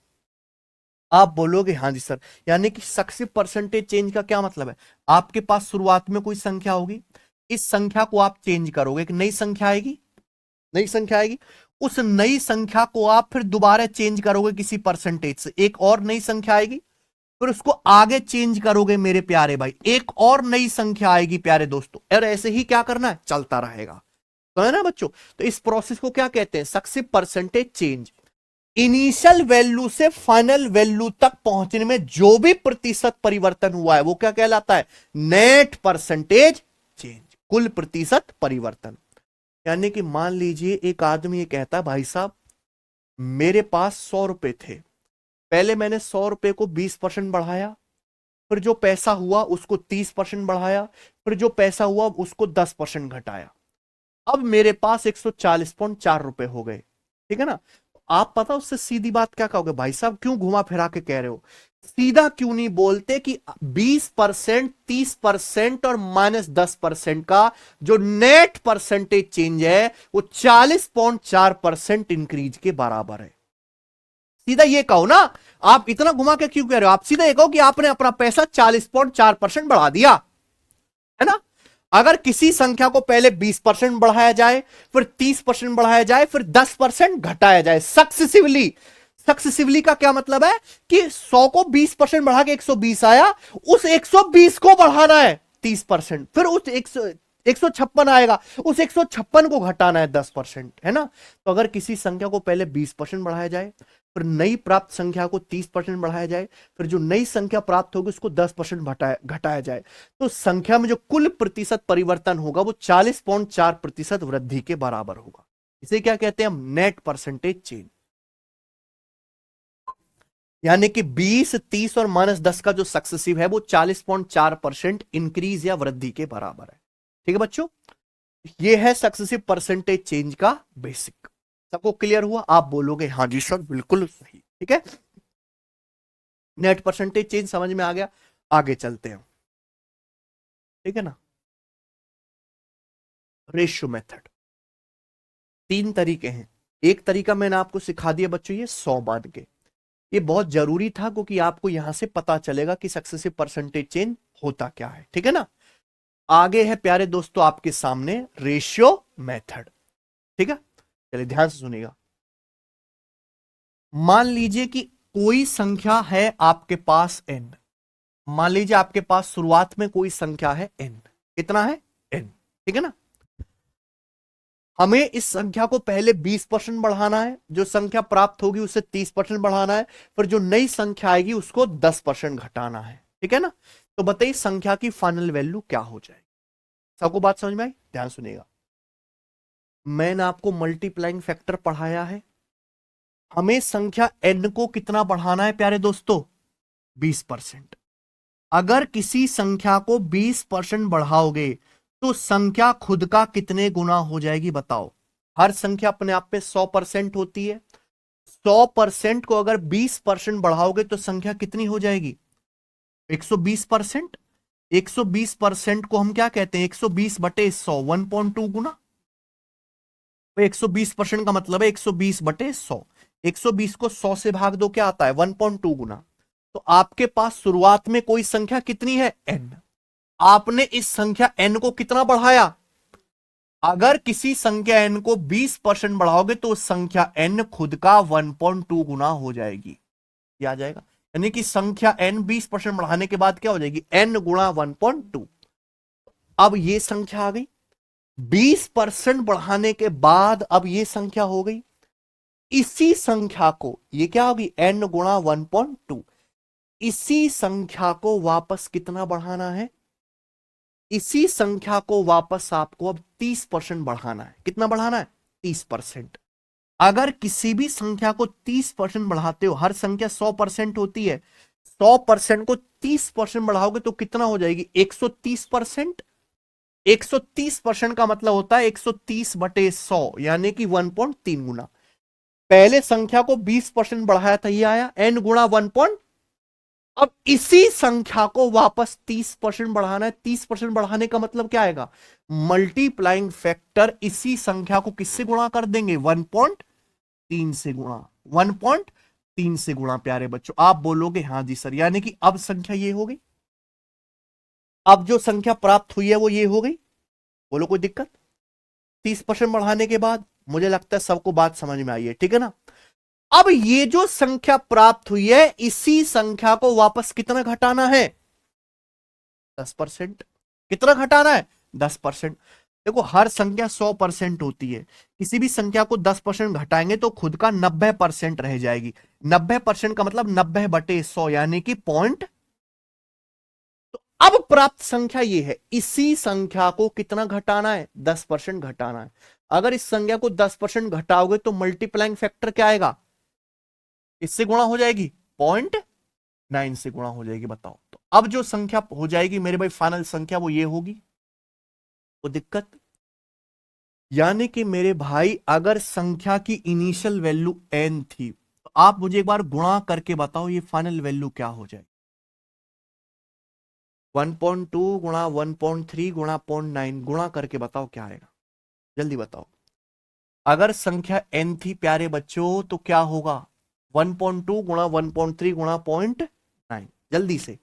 आप बोलोगे हाँ जी सर, यानी कि सक्सेसिव परसेंटेज चेंज का क्या मतलब है? आपके पास शुरुआत में कोई संख्या होगी, इस संख्या को आप चेंज करोगे, एक नई संख्या आएगी, नई संख्या आएगी, उस नई संख्या को आप फिर दोबारा चेंज करोगे किसी परसेंटेज से, एक और नई संख्या आएगी, फिर उसको आगे चेंज करोगे मेरे प्यारे भाई, एक और नई संख्या आएगी प्यारे दोस्तों, और ऐसे ही क्या करना है? चलता रहेगा। तो है ना बच्चों? तो इस प्रोसेस को क्या कहते हैं? Successive percentage change. Initial value से फाइनल वैल्यू तक पहुंचने में जो भी प्रतिशत परिवर्तन हुआ है वो क्या कहलाता है? नेट परसेंटेज चेंज, कुल प्रतिशत परिवर्तन। यानी कि मान लीजिए एक आदमी ये कहता है भाई साहब मेरे पास 100 रुपए थे, पहले मैंने 100 रुपए को 20% बढ़ाया, फिर जो पैसा हुआ उसको 30% बढ़ाया, फिर जो पैसा हुआ उसको 10% घटाया, अब मेरे पास 140.4 रुपए हो गए। ठीक है ना? आप पता उससे सीधी बात क्या कहोगे? भाई साहब क्यों घुमा फिरा के कह रहे हो? सीधा क्यों नहीं बोलते कि 20%, 30% और -10% का जो नेट परसेंटेज चेंज है वो 40.4% इंक्रीज के बराबर है। सीधा ये कहो ना, आप इतना घुमा के क्यों कह रहे हो? आप सीधा ये कहो कि आपने अपना पैसा 40.4% बढ़ा दिया, है ना? अगर किसी संख्या को पहले 20% बढ़ाया जाए, फिर 30% बढ़ाया जाए, फिर 10% घटाया जाए सक्सेसिवली। सक्सेसिवली का क्या मतलब है कि 100 को 20% बढ़ा के 120 आया, उस 120 को बढ़ाना है 30%, फिर उस 156 आएगा, उस 156 को घटाना है 10%, है ना? तो अगर किसी संख्या को पहले 20% बढ़ाया जाए, फिर नई प्राप्त संख्या को 30% बढ़ाया जाए, फिर जो नई संख्या प्राप्त होगी उसको 10% घटाया जाए, तो संख्या में जो कुल प्रतिशत परिवर्तन होगा वो 40.4% वृद्धि के बराबर होगा। इसे क्या कहते हैं हम? Net percentage change. यानी कि 20, 30 और -10 का जो सक्सेसिव है वो 40.4% इंक्रीज या वृद्धि के बराबर है। ठीक है बच्चों? ये है सक्सेसिव परसेंटेज चेंज का बेसिक। सबको क्लियर हुआ? आप बोलोगे हाँ जी सर बिल्कुल सही। ठीक है? नेट परसेंटेज चेंज समझ में आ गया? आगे चलते हैं। ठीक है ना? रेशियो मेथड 3 तरीके हैं। एक तरीका मैंने आपको सिखा दिया बच्चों, ये 100 मान के, ये बहुत जरूरी था क्योंकि आपको यहां से पता चलेगा कि सक्सेसिव परसेंटेज चेंज होता क्या है। ठीक है ना? आगे है प्यारे दोस्तों आपके सामने रेशियो मेथड। ठीक है? चलिए ध्यान से सुनिएगा। मान लीजिए कि कोई संख्या है आपके पास n। मान लीजिए आपके पास शुरुआत में कोई संख्या है n। कितना है? n। ठीक है ना? हमें इस संख्या को पहले 20% बढ़ाना है, जो संख्या प्राप्त होगी उसे 30% बढ़ाना है, फिर जो नई संख्या आएगी उसको 10% घटाना है। ठीक है ना? तो बताइए संख्या की फाइनल वैल्यू क्या हो जाएगी? सबको बात समझ में आई? ध्यान सुनिएगा। मैंने आपको मल्टीप्लाइंग फैक्टर पढ़ाया है। हमें संख्या n को कितना बढ़ाना है प्यारे दोस्तों? 20%। अगर किसी संख्या को 20% बढ़ाओगे तो संख्या खुद का कितने गुना हो जाएगी बताओ। हर संख्या अपने आप में 100% होती है। 100% को अगर 20% बढ़ाओगे तो संख्या कितनी हो जाएगी? 120%। 120% को हम क्या कहते हैं? 120/100, 1.2 गुना। 120% का मतलब है 120/100। 120 को 100 से भाग दो, क्या आता है? 1.2 गुना। तो आपके पास शुरुआत में कोई संख्या कितनी है? n। आपने इस संख्या n को कितना बढ़ाया? अगर किसी संख्या n को 20% बढ़ाओगे तो उस संख्या n खुद का 1.2 गुना हो जाएगी। क्या आ जाएगा? यानी कि संख्या n 20% बढ़ाने के बाद क्या हो जाएगी? n गुणा 1.2। अब ये संख्या आ गई। 20% बढ़ाने के बाद अब ये संख्या हो गई। इसी संख्या को, ये क्या होगी? n गुणा 1.2। इसी संख्या को वापस कितना बढ़ाना है? इसी संख्या को वापस आपको अब 30% बढ़ाना है। कितना बढ़ाना है? 30%। अगर किसी भी संख्या को 30% बढ़ाते हो, हर संख्या 100% होती है, 100% को 30% बढ़ाओगे तो कितना हो जाएगी? 130%। 130% का मतलब होता है 130/100, यानी कि 1.3 गुना। पहले संख्या को 20% बढ़ाया था, ये आया n गुणा 1. अब इसी संख्या को वापस 30% बढ़ाना है। 30% बढ़ाने का मतलब क्या आएगा? मल्टीप्लाइंग फैक्टर इसी संख्या को किससे गुणा कर देंगे? 1.3 से गुणा। 1.3 से गुणा। प्यारे बच्चों, आप बोलोगे हाँ जी सर, यानी कि अब संख्या ये हो गई। अब जो संख्या प्राप्त हुई है वो ये हो गई। बोलो कोई दिक्कत? 30% बढ़ाने के बाद मुझे लगता है सबको बात समझ में आई है, ठीक है ना? अब ये जो संख्या प्राप्त हुई है, इसी संख्या को वापस कितना घटाना है? 10%। कितना घटाना है? 10%। देखो, हर संख्या 100% होती है। किसी भी संख्या को 10% घटाएंगे तो खुद का 90% रह जाएगी। 90% का मतलब 90/100, यानी कि पॉइंट। तो अब प्राप्त संख्या ये है। इसी संख्या को कितना घटाना है? 10% घटाना है। अगर इस संख्या को 10% घटाओगे तो मल्टीप्लाइंग फैक्टर क्या आएगा? इससे गुणा हो जाएगी, 0.9 से गुणा हो जाएगी। बताओ, तो अब जो संख्या हो जाएगी मेरे भाई फाइनल संख्या, वो ये होगी। तो दिक्कत, यानी कि मेरे भाई अगर संख्या की इनिशियल वैल्यू n थी, तो आप मुझे एक बार गुणा करके बताओ ये फाइनल वैल्यू क्या हो जाएगी? 1.2 गुणा 1.3 गुणा 0.9 गुणा करके बताओ क्या आएगा? जल्दी बताओ। अगर संख्या n थी प्यारे बच्चों तो क्या होगा? 1.2 गुणा 1.3 गुणा 0.9। जल्दी से।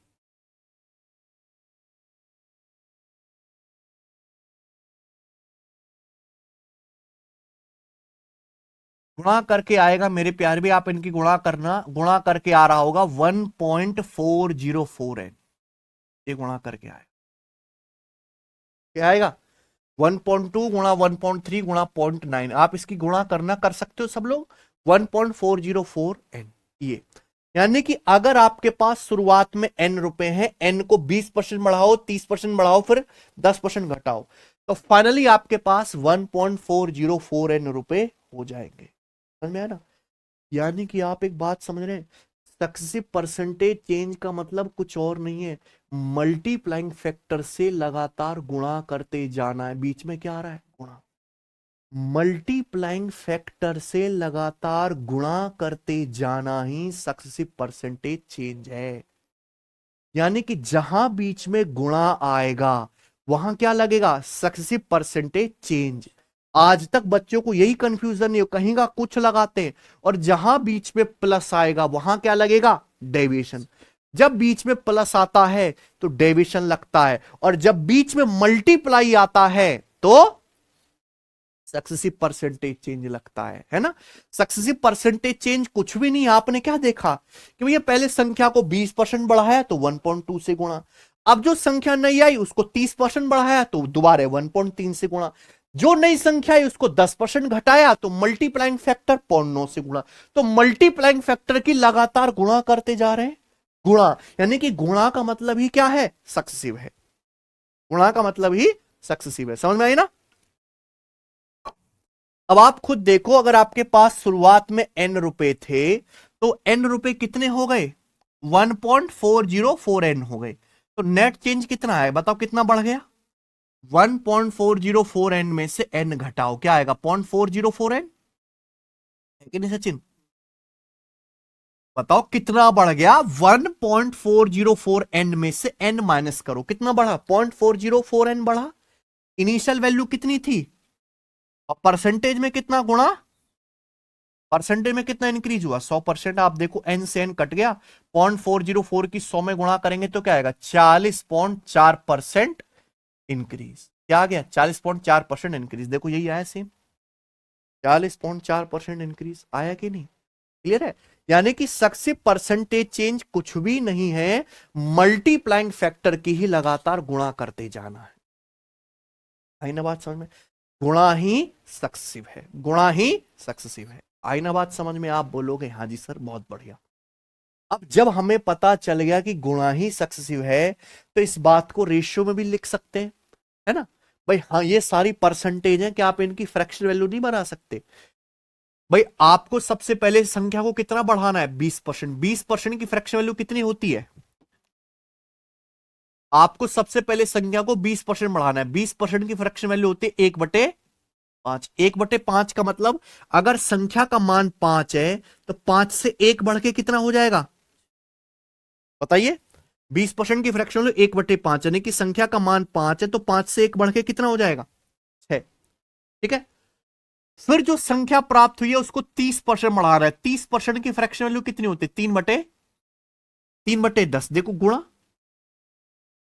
गुणा करके आएगा मेरे प्यारे भी, आप इनकी गुणा करना। गुणा करके आ रहा होगा 1.404n। ये गुणा करके आएगा, क्या आएगा? 1.2 गुणा 1.3 गुणा 0.9। आप इसकी गुणा करना, कर सकते हो सब लोग। 1.404n। ये यानी कि अगर आपके पास शुरुआत में n रुपए हैं, n को 20% बढ़ाओ, 30% बढ़ाओ, फिर 10% घटाओ, तो फाइनली आपके पास 1.404n रुपए हो जाएंगे। समझ में आया ना? यानी कि आप एक बात समझ रहे हैं, सक्सेसिव परसेंटेज चेंज का मतलब कुछ और नहीं है, मल्टीप्लाइंग फैक्टर से लगातार गुणा करते जाना है। बीच में क्या आ रहा है? गुणा। मल्टीप्लाइंग फैक्टर से लगातार गुणा करते जाना ही सक्सेसिव परसेंटेज चेंज है। यानी कि जहां बीच में गुणा आएगा वहां क्या लगेगा? Successive percentage change. आज तक बच्चों को यही कंफ्यूजन नहीं हो, कहीं का कुछ लगाते हैं, और जहां बीच में प्लस आएगा वहां क्या लगेगा? डेविएशन। जब बीच में प्लस आता है तो डेविएशन लगता है, और जब बीच में मल्टीप्लाई आता है तो सक्सेसिव परसेंटेज चेंज लगता है ना? सक्सेसिव परसेंटेज चेंज कुछ भी नहीं। आपने क्या देखा कि भैया पहले संख्या को 20% बढ़ाया तो 1.2 से गुणा, अब जो संख्या नई आई उसको 30% बढ़ाया तो दोबारा 1.3 से गुणा, जो नई संख्या है उसको 10% घटाया तो मल्टीप्लाइंग फैक्टर 0.9 से गुणा। तो मल्टीप्लाइंग फैक्टर की लगातार गुणा करते जा रहे हैं। गुणा यानी कि गुणा का मतलब ही क्या है? सक्सेसिव है। गुणा का मतलब ही सक्सेसिव है। समझ में आई ना? अब आप खुद देखो, अगर आपके पास शुरुआत में n रुपए थे तो n रुपए कितने हो गए? 1.404n हो गए। तो नेट चेंज कितना है बताओ? कितना बढ़ गया? 1.404n में से n घटाओ, क्या आएगा? 0.404n है कि नहीं सचिन? बताओ कितना बढ़ गया? 1.404n में से n माइनस करो, कितना बढ़ा? 0.404n बढ़ा। इनिशियल वैल्यू कितनी थी और परसेंटेज में कितना गुणा? परसेंटेज में कितना इंक्रीज हुआ? 100%। आप देखो n से n कट गया, 0.404 की 100 में गुणा करेंगे तो क्या आएगा? 40.4% इंक्रीज। क्या आ गया? 40.4% इंक्रीज। देखो यही आया सेम, 40.4% इंक्रीज आया कि नहीं? क्लियर है? यानी कि सक्सेसिव परसेंटेज चेंज कुछ भी नहीं है, मल्टीप्लाइंग फैक्टर की ही लगातार गुणा करते जाना है। आई ना बात समझ में? गुणा ही सक्सेसिव है, गुणा ही सक्सेसिव है। आई ना बात समझ में? आप बोलोगे हाँ जी सर बहुत बढ़िया। अब जब हमें पता चल गया कि गुणा ही सक्सेसिव है, तो इस बात को रेशियो में भी लिख सकते हैं, है ना भाई? हाँ, ये सारी परसेंटेज है कि आप इनकी फ्रैक्शनल वैल्यू नहीं बना सकते भाई। आपको सबसे पहले संख्या को कितना बढ़ाना है? 20%। 20% की फ्रैक्शन वैल्यू कितनी होती है? आपको सबसे पहले संख्या को 20% बढ़ाना है। 20% की फ्रैक्शन वैल्यू होती है 1/5। 1/5 का मतलब अगर संख्या का मान 5 है तो 5 से 1 बढ़ के कितना हो जाएगा? बताइए। 20% की फ्रैक्शन वैल्यू 1/5, यानी कि संख्या का मान 5 है तो 5 से 1 बढ़ के कितना हो जाएगा? 6। ठीक है। फिर जो संख्या प्राप्त हुई है उसको 30% बढ़ा रहा है। 30% की फ्रैक्शन वैल्यू कितनी होती है? 3/10। देखो गुणा,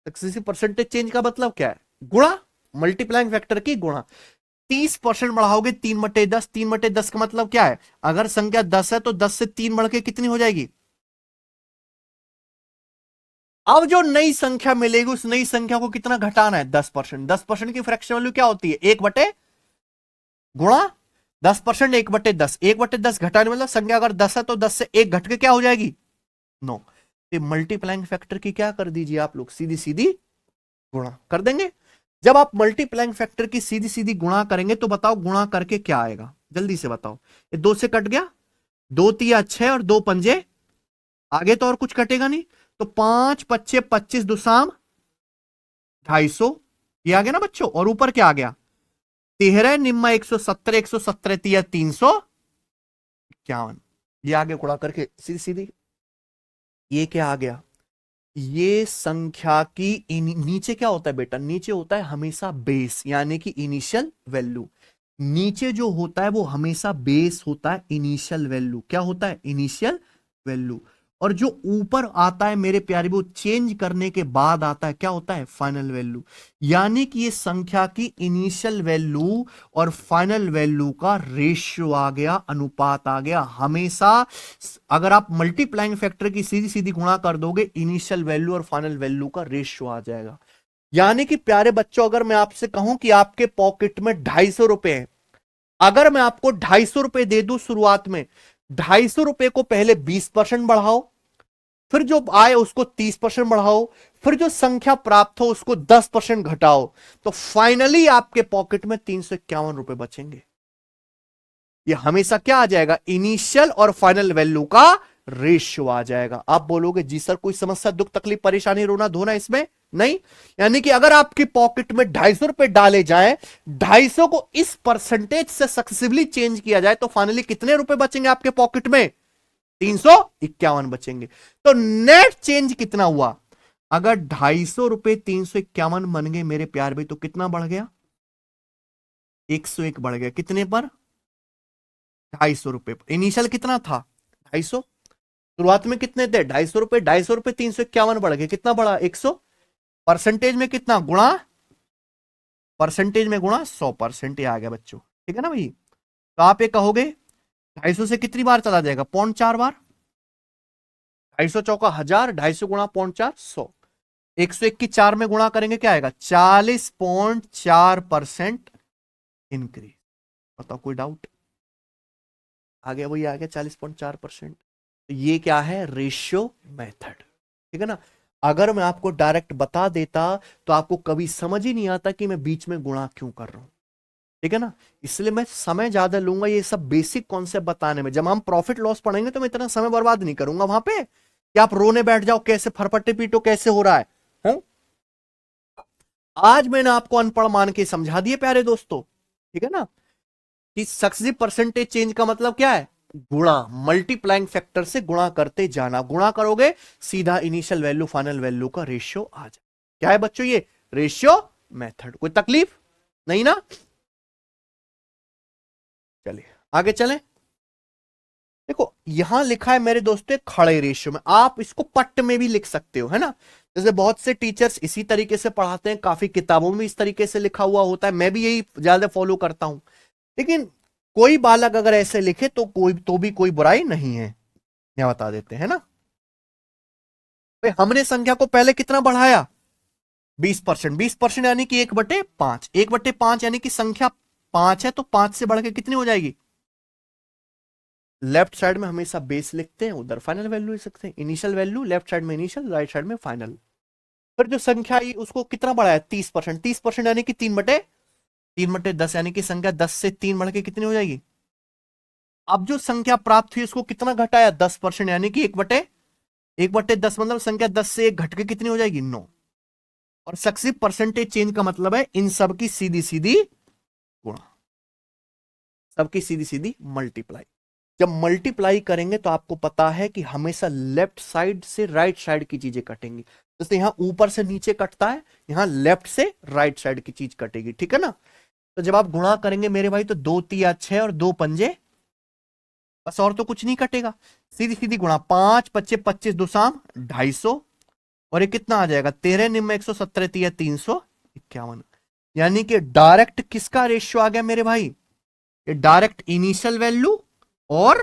सक्सेसिव परसेंटेज चेंज का मतलब क्या है? गुणा, मल्टीप्लाइंग फैक्टर की गुणा। 30% बढ़ाओगे 3/10। 3/10 का मतलब क्या है? अगर संख्या 10 है तो 10 से 3 बढ़ के कितनी हो जाएगी? अब जो नई संख्या मिलेगी उस नई संख्या को कितना घटाना है? 10%। 10% की फ्रैक्शन वैल्यू क्या होती है? 1 गुणा 10%। 1/10, 1/10 घटाने मतलब संख्या अगर 10 है तो 10 से 1 घट के क्या हो जाएगी? 9। तो मल्टीप्लाइंग फैक्टर की क्या कर दीजिए आप लोग? सीधी सीधी गुणा कर देंगे। जब आप मल्टीप्लाइंग फैक्टर की सीधी सीधी गुणा करेंगे तो बताओ गुणा करके क्या आएगा? जल्दी से बताओ। ये 2 से कट गया, 2 तिया 6 और 2 पंजे, आगे तो और कुछ कटेगा नहीं। तो 5 पच्चे 25 दुसाम 250, ये आ गया ना बच्चों। और ऊपर क्या आ गया? 13 निम्मा 170, 170 तिया 351। ये आगे गुणा करके सीधी सीधी ये क्या आ गया? ये संख्या की नीचे क्या होता है बेटा? नीचे होता है हमेशा बेस, यानी कि इनिशियल वैल्यू। नीचे जो होता है वो हमेशा बेस होता है, इनिशियल वैल्यू। क्या होता है? Initial value. और जो ऊपर आता है मेरे प्यारे, वो चेंज करने के बाद आता है, क्या होता है? Final value. यानी कि ये संख्या की इनिशियल वैल्यू और फाइनल वैल्यू का रेशियो आ गया, अनुपात आ गया हमेशा। अगर आप मल्टीप्लाइंग फैक्टर की सीधी सीधी गुणा कर दोगे, इनिशियल वैल्यू और फाइनल वैल्यू का रेशियो आ जाएगा। यानी कि प्यारे बच्चों, अगर मैं आपसे कहूं कि आपके पॉकेट में 250 रुपए है, अगर मैं आपको 250 रुपए दे दूं शुरुआत में, 250 रुपए को पहले 20% बढ़ाओ, फिर जो आए उसको 30% बढ़ाओ, फिर जो संख्या प्राप्त हो उसको 10% घटाओ, तो फाइनली आपके पॉकेट में 351 रुपए बचेंगे। ये हमेशा क्या आ जाएगा? इनिशियल और फाइनल वैल्यू का रेशियो आ जाएगा। आप बोलोगे जी सर कोई समस्या, दुख तकलीफ परेशानी रोना धोना इसमें नहीं? यानी कि अगर आपकी पॉकेट में 250 रुपए डाले जाए, 250 को इस परसेंटेज से सक्सेसिवली चेंज किया जाए, तो फाइनली कितने रुपए बचेंगे आपके पॉकेट में? 351 बचेंगे। तो नेट चेंज कितना हुआ? अगर 250 रुपए 351 बन गए मेरे प्यार भाई, तो कितना बढ़ गया? 101 बढ़ गया। कितने पर? 250 रुपए। इनिशियल कितना था? 250। शुरुआत में कितने थे? 250 रुपए। 250 रुपए 351 बढ़ गए, कितना बढ़ा? 100। परसेंटेज में कितना गुणा? परसेंटेज में गुणा 100%। ये आ गया बच्चों, ठीक है ना भाई? तो आप ये कहोगे 250 से कितनी बार चला जाएगा? 0.4 बार। 250 चौका 1000, 250 गुणा 0.4 100। 101 की 4 में गुणा करेंगे क्या आएगा? 40.4% इंक्रीज। बताओ कोई डाउट? आ गया वही आ गया 40.4%। तो ये क्या है? रेशियो मेथड, ठीक है ना? अगर मैं आपको डायरेक्ट बता देता तो आपको कभी समझ ही नहीं आता कि मैं बीच में गुणा क्यों कर रहा हूं, ठीक है ना? इसलिए मैं समय ज्यादा लूंगा ये सब बेसिक कॉन्सेप्ट बताने में। जब हम प्रॉफिट लॉस पढ़ेंगे तो मैं इतना समय बर्बाद नहीं करूंगा वहां पे कि आप रोने बैठ जाओ कैसे फरफटे पीटो कैसे हो रहा है। आज मैंने आपको अनपढ़ मान के समझा दिए प्यारे दोस्तों, ठीक है ना, कि सक्सेसिव परसेंटेज चेंज का मतलब क्या है, गुणा, मल्टीप्लाइंग फैक्टर से गुणा करते जाना, गुणा करोगे सीधा इनिशियल वैल्यू फाइनल वैल्यू का रेशियो आ जाए। क्या है बच्चों ये रेशियो मेथड, कोई तकलीफ नहीं ना। चलिए आगे चलें। देखो यहां लिखा है मेरे दोस्तों एक खड़े रेशियो में, आप इसको पट्ट में भी लिख सकते हो, है ना, जैसे बहुत से टीचर्स इसी तरीके से पढ़ाते हैं, काफी किताबों में इस तरीके से लिखा हुआ होता है, मैं भी यही ज्यादा फॉलो करता हूं। लेकिन कोई बालक अगर ऐसे लिखे तो भी कोई बुराई नहीं है, यह बता देते हैं ना। भाई हमने संख्या को पहले कितना बढ़ाया, 20%, 20% यानी कि 1/5, 1/5 यानी कि संख्या 5 है तो 5 से बढ़ के कितनी हो जाएगी, लेफ्ट साइड में हमेशा बेस लिखते हैं, उधर फाइनल वैल्यू लिख सकते हैं, इनिशियल वैल्यू लेफ्ट साइड में इनिशियल, राइट साइड में फाइनल। फिर जो संख्या आई उसको कितना बढ़ाया, 30%, 30% यानी कि 3/10 यानी कि संख्या 10 से 3 बढ़ के कितनी हो जाएगी। अब जो संख्या प्राप्त हुई उसको कितना घटाया, 10% यानी कि 1/10 मतलब संख्या 10 से 1 घट के कितनी हो जाएगी, 9। और सक्सेसिव परसेंटेज चेंज का मतलब है इन सबकी सीधी सीधी गुणा, सबकी सीधी सीधी मल्टीप्लाई। जब मल्टीप्लाई करेंगे तो आपको पता है कि हमेशा लेफ्ट साइड से राइट साइड की चीजें कटेंगी, जैसे यहां ऊपर से नीचे कटता है, यहां लेफ्ट से राइट साइड की चीज कटेगी, ठीक है ना। तो जब आप गुणा करेंगे मेरे भाई तो 2 तिया 6 और 2 पंजे, बस और तो कुछ नहीं कटेगा, सीधी सीधी गुणा, 5 पच्चे 25, 2 शाम 250, और ये कितना आ जाएगा, 13 निम्न 117 तिया 351, यानी कि डायरेक्ट किसका रेशियो आ गया मेरे भाई, ये डायरेक्ट इनिशियल वैल्यू और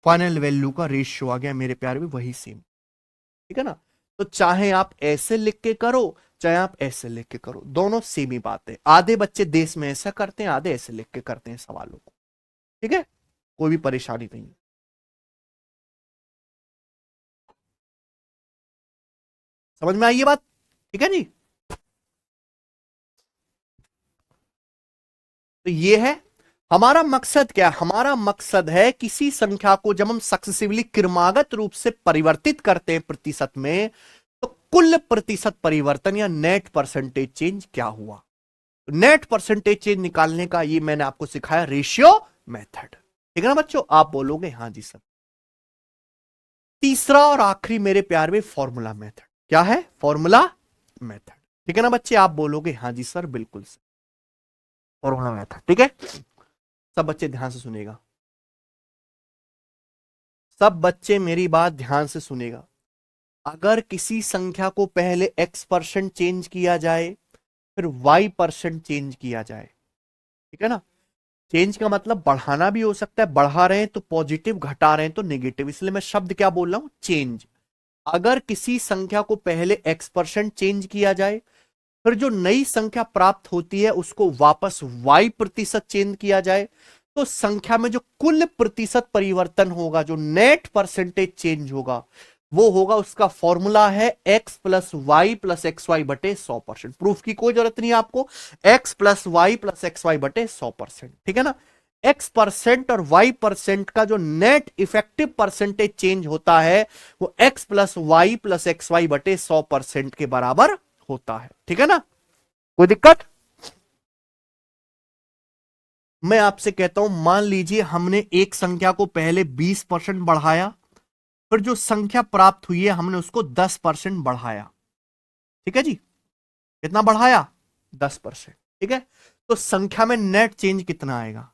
फाइनल वैल्यू का रेशियो आ गया मेरे प्यारे भी, वही सेम, ठीक है ना। तो चाहे आप ऐसे लिख के करो चाहे आप ऐसे लिख के करो, दोनों सेम ही बात है। आधे बच्चे देश में ऐसा करते हैं, आधे ऐसे लिख के करते हैं सवालों को, ठीक है, कोई भी परेशानी नहीं है। समझ में आई ये बात, ठीक है जी। तो ये है हमारा मकसद, क्या हमारा मकसद है किसी संख्या को जब हम सक्सेसिवली क्रमागत रूप से परिवर्तित करते हैं प्रतिशत में, तो कुल प्रतिशत परिवर्तन या नेट परसेंटेज चेंज क्या हुआ। नेट परसेंटेज चेंज निकालने का ये मैंने आपको सिखाया रेशियो मेथड, ठीक है ना बच्चों, आप बोलोगे हाँ जी सर। तीसरा और आखिरी मेरे प्यार में फॉर्मूला मेथड, क्या है फॉर्मूला मेथड, ठीक है ना बच्चे, आप बोलोगे हाँ जी सर बिल्कुल सर, फॉर्मूला मेथड, ठीक है। सब बच्चे ध्यान से सुनेगा, सब बच्चे मेरी बात ध्यान से सुनेगा। अगर किसी संख्या को पहले x% चेंज किया जाए फिर y% चेंज किया जाए, ठीक है ना, चेंज का मतलब बढ़ाना भी हो सकता है, बढ़ा रहे हैं तो पॉजिटिव, घटा रहे हैं तो नेगेटिव, इसलिए मैं शब्द क्या बोल रहा हूं, चेंज। अगर किसी संख्या को पहले x% चेंज किया जाए फिर जो नई संख्या प्राप्त होती है उसको वापस y% चेंज किया जाए, तो संख्या में जो कुल प्रतिशत परिवर्तन होगा, जो नेट परसेंटेज चेंज होगा, वो होगा, उसका फॉर्मूला है x plus Y plus X Y बटे 100%। प्रूफ की कोई जरूरत नहीं है आपको, x plus Y plus X Y बटे 100%, ठीक है ना। x% और y% का जो नेट इफेक्टिव परसेंटेज चेंज होता है वो x plus Y plus X Y बटे 100% के बराबर होता है, ठीक है ना, कोई दिक्कत। मैं आपसे कहता हूं मान लीजिए हमने एक संख्या को पहले 20% बढ़ाया, फिर जो संख्या प्राप्त हुई है हमने उसको 10% बढ़ाया, ठीक है जी, कितना बढ़ाया, 10%, ठीक है। तो संख्या में नेट चेंज कितना आएगा,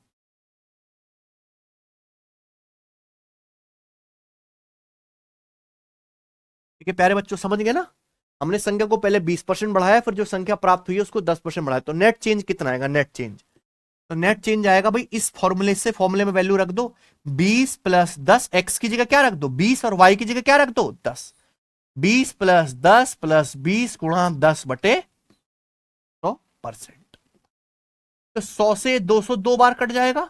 ठीक है प्यारे बच्चों, समझ गए ना। हमने संख्या को पहले 20% बढ़ाया, फिर जो संख्या प्राप्त हुई है उसको 10% बढ़ाया, तो नेट चेंज कितना आएगा, नेट चेंज, तो नेट चेंज आएगा भाई इस फॉर्मूले से, फॉर्मूले में वैल्यू रख दो 20 प्लस 10, एक्स की जगह क्या रख दो 20 और वाई की जगह क्या रख दो 10, 20 प्लस 10 प्लस 20 गुणा 10 बटे 100%, तो 100 से 200 दो बार कट जाएगा,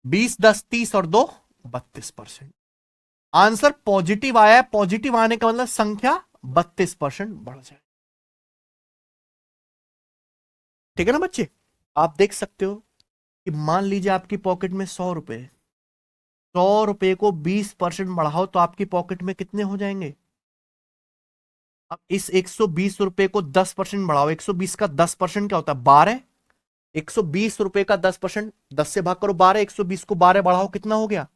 20 10 30 और 2 32%। आंसर पॉजिटिव आया है, पॉजिटिव आने का मतलब संख्या 32% बढ़ जाए, ठीक है ना बच्चे। आप देख सकते हो कि मान लीजिए आपकी पॉकेट में 100 रुपए, 100 रुपए को 20% बढ़ाओ तो आपकी पॉकेट में कितने हो जाएंगे, अब इस 120 रुपए को 10% बढ़ाओ, 120 का 10% क्या होता है 12। 120 रुपए का 10%, 10 से भाग करो 12, 120 को 12 बढ़ाओ कितना हो गया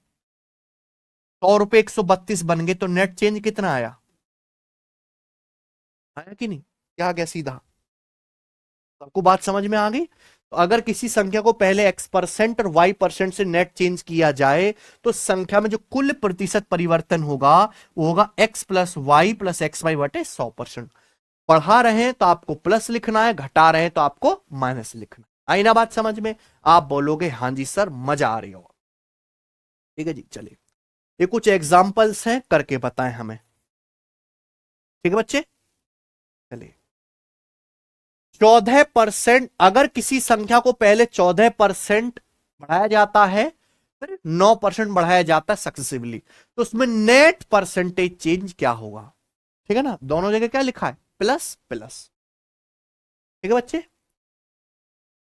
100 रुपए, 132 बन गए। तो नेट चेंज कितना आया, आया कि नहीं, क्या आ गया सीधा। आपको बात समझ में आ गई। तो अगर किसी संख्या को पहले x% और y% से नेट चेंज किया जाए तो संख्या में जो कुल प्रतिशत परिवर्तन होगा वो होगा x plus Y plus X Y बटे 100%। बढ़ा रहे हैं तो आपको प्लस लिखना है, घटा रहे हैं तो आपको माइनस लिखना है। आई ना बात समझ में। आप बोलोगे हाँ जी सर मजा आ रही हो। ठीक है जी, चलिए ये कुछ एग्जाम्पल्स हैं, करके बताएं हमें। ठीक है बच्चे, चलिए 14%, अगर किसी संख्या को पहले 14% बढ़ाया जाता है फिर 9% बढ़ाया जाता है सक्सेसिवली, तो उसमें नेट परसेंटेज चेंज क्या होगा। ठीक है ना, दोनों जगह क्या लिखा है प्लस प्लस। ठीक है बच्चे,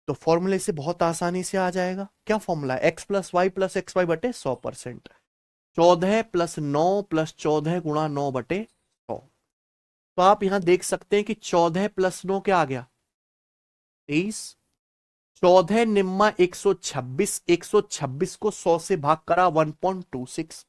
तो फॉर्मूले से बहुत आसानी से आ जाएगा। क्या फॉर्मूला है, एक्स प्लस एक्स वाई बटे 100%। 14 प्लस 9 प्लस 14 गुणा 9 बटे 100। तो आप यहां देख सकते हैं कि 14 प्लस 9 क्या आ गया 23। 14 निम्मा 126, 126 को 100 से भाग करा 1.26।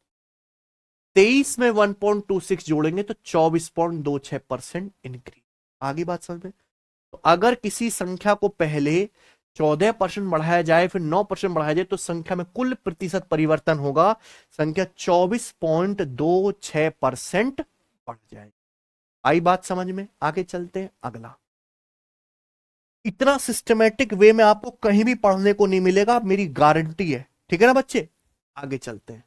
23 में 1.26 जोड़ेंगे तो 24.26% इंक्रीज। आगे बात समझ में। तो अगर किसी संख्या को पहले 14% बढ़ाया जाए फिर 9% बढ़ाया जाए तो संख्या में कुल प्रतिशत परिवर्तन होगा, संख्या 24.26% बढ़ जाएगी। आई बात समझ में। आगे चलते हैं अगला। इतना सिस्टमेटिक वे में आपको कहीं भी पढ़ने को नहीं मिलेगा, मेरी गारंटी है। ठीक है ना बच्चे, आगे चलते हैं।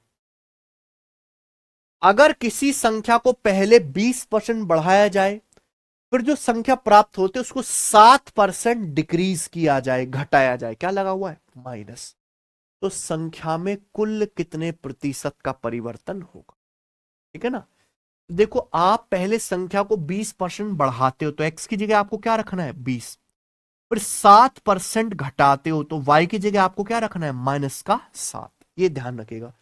अगर किसी संख्या को पहले 20% बढ़ाया जाए फिर जो संख्या प्राप्त होती है उसको 7% डिक्रीज किया जाए, घटाया जाए, क्या लगा हुआ है माइनस, तो संख्या में कुल कितने प्रतिशत का परिवर्तन होगा। ठीक है ना, देखो आप पहले संख्या को 20% बढ़ाते हो तो x की जगह आपको क्या रखना है 20, फिर 7% घटाते हो तो y की जगह आपको क्या रखना है -7। ये ध्यान रखिएगा,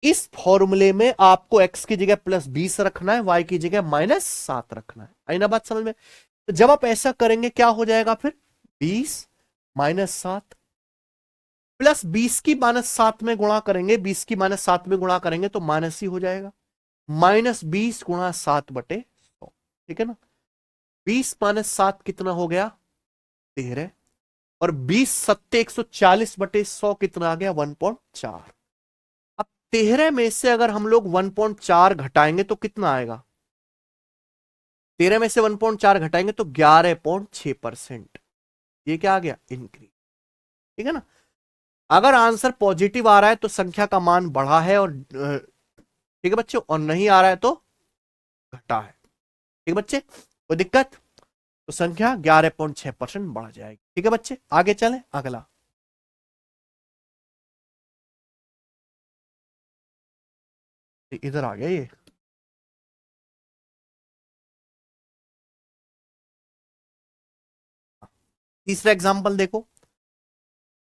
इस फॉर्मूले में आपको x की जगह +20 रखना है, y की जगह -7 रखना है। आई ना बात समझ में। तो जब आप ऐसा करेंगे क्या हो जाएगा फिर 20 -7 +20 की -7 में गुणा करेंगे, 20 की -7 में गुणा करेंगे तो माइनस ही हो जाएगा, -20 गुणा 7 बटे 100। ठीक है ना, 20 -7 कितना हो गया 13, और 20 सत्ते 140 बटे 100 कितना आ गया 1.4। अब 13 में से अगर हम लोग 1.4 घटाएंगे तो कितना आएगा, 13 में से 1.4 घटाएंगे तो 11.6%। ये क्या आ गया इंक्रीज। ठीक है ना, अगर आंसर पॉजिटिव आ रहा है तो संख्या का मान बढ़ा है, और ठीक है बच्चों, और नहीं आ रहा है तो घटा है। ठीक है बच्चे, कोई दिक्कत, तो संख्या 11.6% बढ़ जाएगी। ठीक है बच्चे, आगे चलें अगला। इधर आ गया ये, तीसरा एग्जांपल देखो।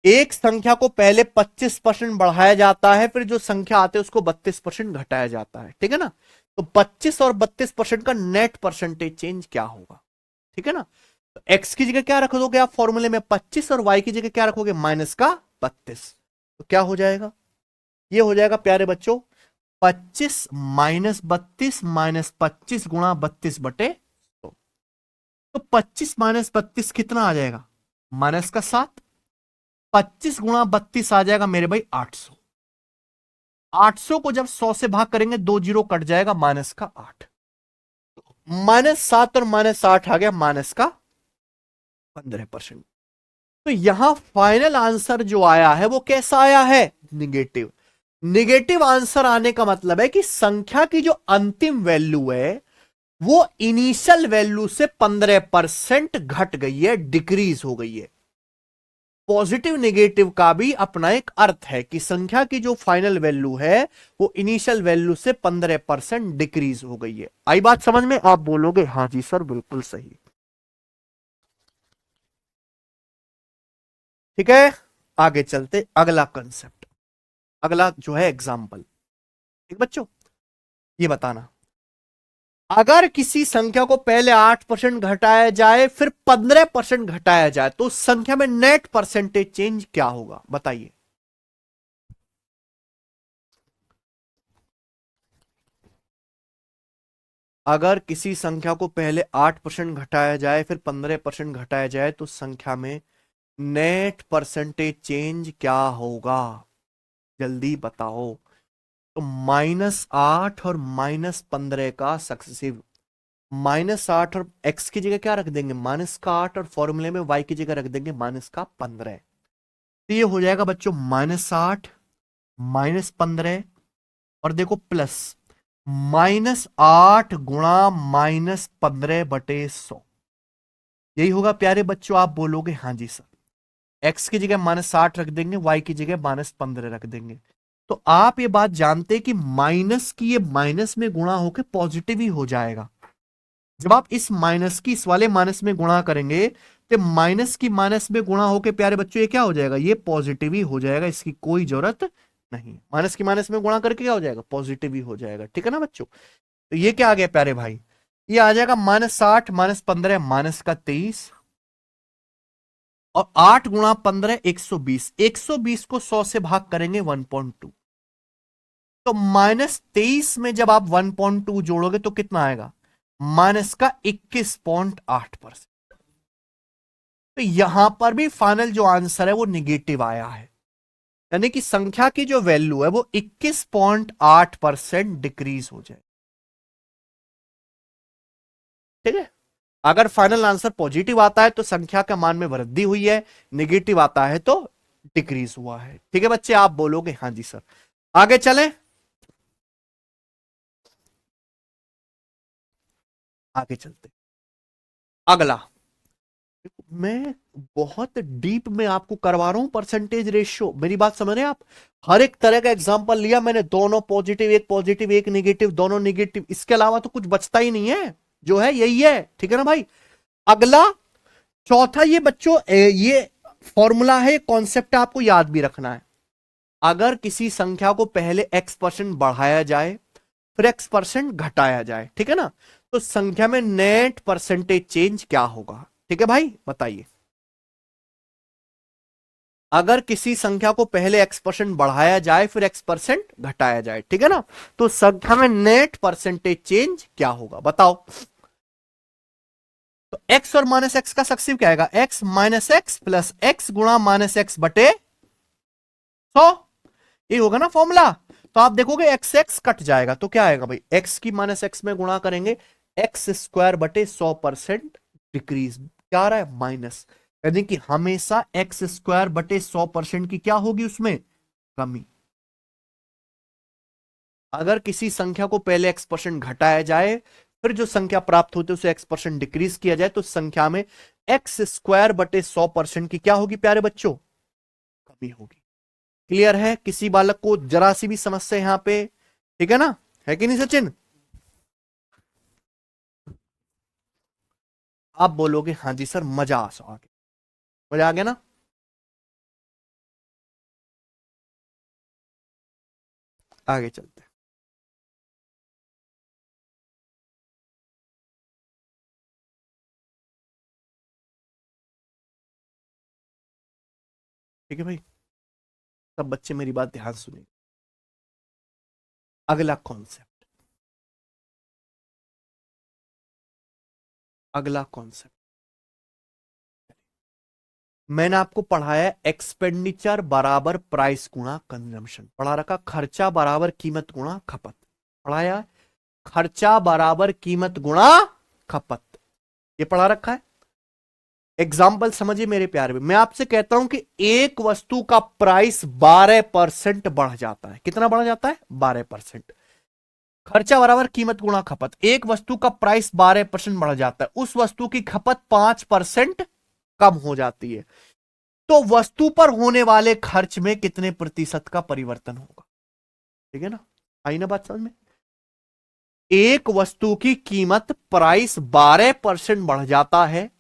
एक संख्या को पहले 25% बढ़ाया जाता है फिर जो संख्या आते है उसको 32% घटाया जाता है। ठीक है ना, तो 25 और 32% का नेट परसेंटेज चेंज क्या होगा। ठीक है ना, तो x की जगह क्या रख दोगे आप फॉर्मूले में 25 और y की जगह क्या रखोगे -32। तो क्या हो जाएगा, ये हो जाएगा प्यारे बच्चों 25 -32 -25 गुणा 32 बटे 100। तो 25 -32 कितना आ जाएगा -7, 25 गुणा 32 आ जाएगा मेरे भाई 800। 800 को जब 100 से भाग करेंगे 2 जीरो कट जाएगा -8, -7 और -8 आ गया -15%। तो यहां फाइनल आंसर जो आया है वो कैसा आया है निगेटिव। निगेटिव आंसर आने का मतलब है कि संख्या की जो अंतिम वैल्यू है वो इनिशियल वैल्यू से 15% घट गई है, डिक्रीज हो गई है। पॉजिटिव नेगेटिव का भी अपना एक अर्थ है कि संख्या की जो फाइनल वैल्यू है वो इनिशियल वैल्यू से 15% डिक्रीज हो गई है। आई बात समझ में, आप बोलोगे हाँ जी सर बिल्कुल सही। ठीक है, आगे चलते अगला कंसेप्ट, अगला जो है एग्जाम्पल। ठीक बच्चों, ये बताना अगर किसी संख्या को पहले 8% घटाया जाए फिर 15% घटाया जाए तो उस संख्या में नेट परसेंटेज चेंज क्या होगा, बताइए। अगर किसी संख्या को पहले 8% घटाया जाए फिर 15% घटाया जाए तो संख्या में नेट परसेंटेज चेंज क्या होगा, जल्दी बताओ। तो -8 और -15 का सक्सेसिव, -8 और x की जगह क्या रख देंगे, -8, और फॉर्मूले में y की जगह रख देंगे -15। तो ये हो जाएगा बच्चों -8 -15, और देखो प्लस -8 गुणा -15/100। यही होगा प्यारे बच्चों, आप बोलोगे हाँ जी सर। x की जगह -8 रख देंगे, y की जगह -15 रख देंगे। तो आप ये बात जानते हैं कि माइनस की ये माइनस में गुणा होकर पॉजिटिव ही हो जाएगा। जब आप इस माइनस की इस वाले माइनस में गुणा करेंगे तो माइनस की माइनस में गुणा होकर प्यारे बच्चों ये क्या हो जाएगा, ये पॉजिटिव ही हो जाएगा, इसकी कोई जरूरत नहीं। माइनस की माइनस में गुणा करके क्या हो जाएगा, पॉजिटिव ही हो जाएगा, ठीक है ना बच्चों। तो ये क्या आ गया प्यारे भाई, ये आ जाएगा -8 -15 -23, और 8 गुणा 15 120। 120 को 100 से भाग करेंगे 1.2। तो -23 में जब आप 1.2 जोड़ोगे तो कितना आएगा, माइनस का 21.8%। तो यहां पर भी फाइनल जो आंसर है वो निगेटिव आया है, यानी कि संख्या की जो वैल्यू है वो 21.8% डिक्रीज हो जाए, ठीक है। अगर फाइनल आंसर पॉजिटिव आता है तो संख्या का मान में वृद्धि हुई है, निगेटिव आता है तो डिक्रीज हुआ है, ठीक है बच्चे, आप बोलोगे हाँ जी सर। आगे चलें, आगे चलते, अगला। मैं बहुत डीप में आपको करवा रहा हूं परसेंटेज रेशियो, मेरी बात समझ रहे हैं आप। हर एक तरह का एग्जांपल लिया मैंने, दोनों पॉजिटिव एक नेगेटिव, दोनों नेगेटिव, इसके अलावा तो कुछ बचता ही नहीं है, जो है यही है, ठीक है ना भाई। अगला चौथा, ये बच्चों ये फॉर्मूला है, कॉन्सेप्ट आपको याद भी रखना है। अगर किसी संख्या को पहले x% बढ़ाया जाए फिर x% घटाया जाए, ठीक है ना, तो संख्या में नेट परसेंटेज चेंज क्या होगा, ठीक है भाई, बताइए। अगर किसी संख्या को पहले x% बढ़ाया जाए फिर x% घटाया जाए, ठीक है ना, तो संख्या में नेट परसेंटेज चेंज क्या होगा, बताओ। तो x और -x का सक्सेसिव क्या आएगा, x -x प्लस x गुणा -x बटे 100, ये होगा ना फॉर्मूला। तो आप देखोगे x x कट जाएगा तो क्या आएगा भाई, x की -x में गुणा करेंगे, x² बटे 100% डिक्रीज, क्या आ रहा है माइनस, यानी कि हमेशा x² बटे 100% की क्या होगी उसमें कमी। अगर किसी संख्या को पहले x% घटाया जाए फिर जो संख्या प्राप्त होती है उसे x% डिक्रीज किया जाए तो संख्या में x² बटे 100% की क्या होगी प्यारे बच्चों, कमी होगी। क्लियर है, किसी बालक को जरा सी भी समस्या यहां पे, ठीक है ना, है कि नहीं सचिन। आप बोलोगे हाँ जी सर, मजा आ गया, मजा आ गया ना। आगे चलते हैं, ठीक है भाई, सब बच्चे मेरी बात ध्यान सुनिए। अगला कॉन्सेप्ट, अगला कॉन्सेप्ट मैंने आपको पढ़ाया, एक्सपेंडिचर बराबर प्राइस गुणा कंजम्पशन, पढ़ा रखा, खर्चा बराबर कीमत गुणा खपत, पढ़ाया, खर्चा बराबर कीमत गुणा खपत, ये पढ़ा रखा है। एग्जाम्पल समझिए मेरे प्यारे में, मैं आपसे कहता हूं कि एक वस्तु का प्राइस 12% बढ़ जाता है, कितना बढ़ जाता है, 12%। खर्चा बराबर कीमत गुणा खपत, एक वस्तु का प्राइस 12% बढ़ जाता है, उस वस्तु की खपत 5% कम हो जाती है, तो वस्तु पर होने वाले खर्च में कितने प्रतिशत का परिवर्तन होगा, ठीक है ना, आई ना बात समझ में। एक वस्तु की कीमत प्राइस 12% बढ़ जाता है,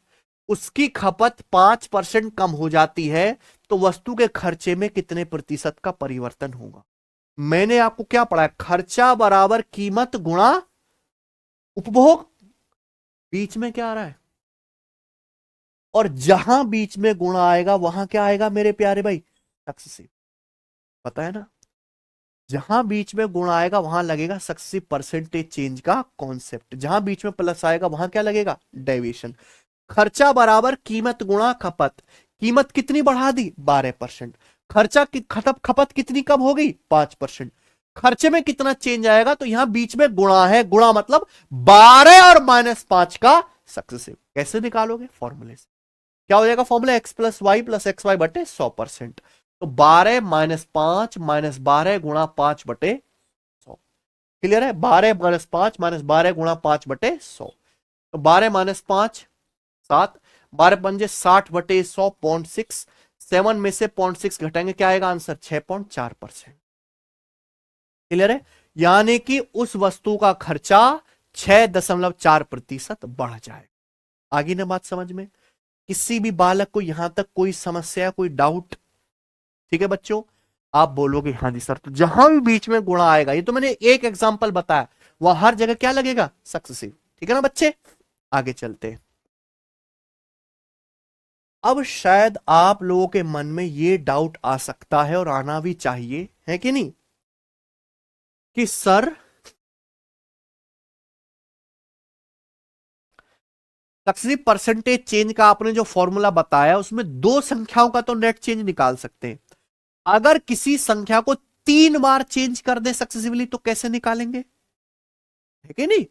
उसकी खपत 5% कम हो जाती है, तो वस्तु के खर्चे में कितने प्रतिशत का परिवर्तन होगा। मैंने आपको क्या पढ़ा है, खर्चा बराबर कीमत गुणा उपभोग बीच में क्या आ रहा है, और जहां बीच में गुणा आएगा वहां क्या आएगा मेरे प्यारे भाई, सक्सेसिव। पता है ना, जहां बीच में गुणा आएगा वहां लगेगा सक्सेसिव परसेंटेज चेंज का कॉन्सेप्ट, जहां बीच में प्लस आएगा वहां क्या लगेगा, डेविएशन। खर्चा बराबर कीमत गुणा खपत, कीमत कितनी बढ़ा दी 12%, खर्चा की खपत कितनी कम हो गई 5%, खर्चे में कितना चेंज आएगा, तो यहां बीच में गुणा है, गुणा मतलब 12 और -5 का सक्सेसिव। कैसे निकालोगे, फॉर्मूले से। क्या हो जाएगा formula, X plus Y plus X Y बटे 100%। तो 12 -5 -12 गुणा 5 बटे 100। क्लियर है, 12 -5 -12 गुणा 5 बटे 100। तो 12 -5 7, 12 पंजे 60 बटे 100 0.6, 7 में से 0.6 घटाएंगे क्या आएगा आंसर, 6.4%। क्लियर है, यानी कि उस वस्तु का खर्चा 6.4% बढ़ जाए। आगे ना बात समझ में, किसी भी बालक को यहां तक कोई समस्या, कोई डाउट? ठीक है बच्चों, आप बोलोगे हाँ जी सर, तो जहां भी बीच में गुणा आएगा, ये तो मैंने एक एग्जांपल बताया, वह हर जगह क्या लगेगा, सक्सेसिव। ठीक है ना बच्चे, आगे चलते हैं। अब शायद आप लोगों के मन में ये डाउट आ सकता है, और आना भी चाहिए, है कि नहीं, कि सर सक्सेसिव परसेंटेज चेंज का आपने जो फॉर्मूला बताया उसमें दो संख्याओं का तो नेट चेंज निकाल सकते हैं, अगर किसी संख्या को 3 बार चेंज कर दे सक्सेसिवली तो कैसे निकालेंगे, है कि नहीं,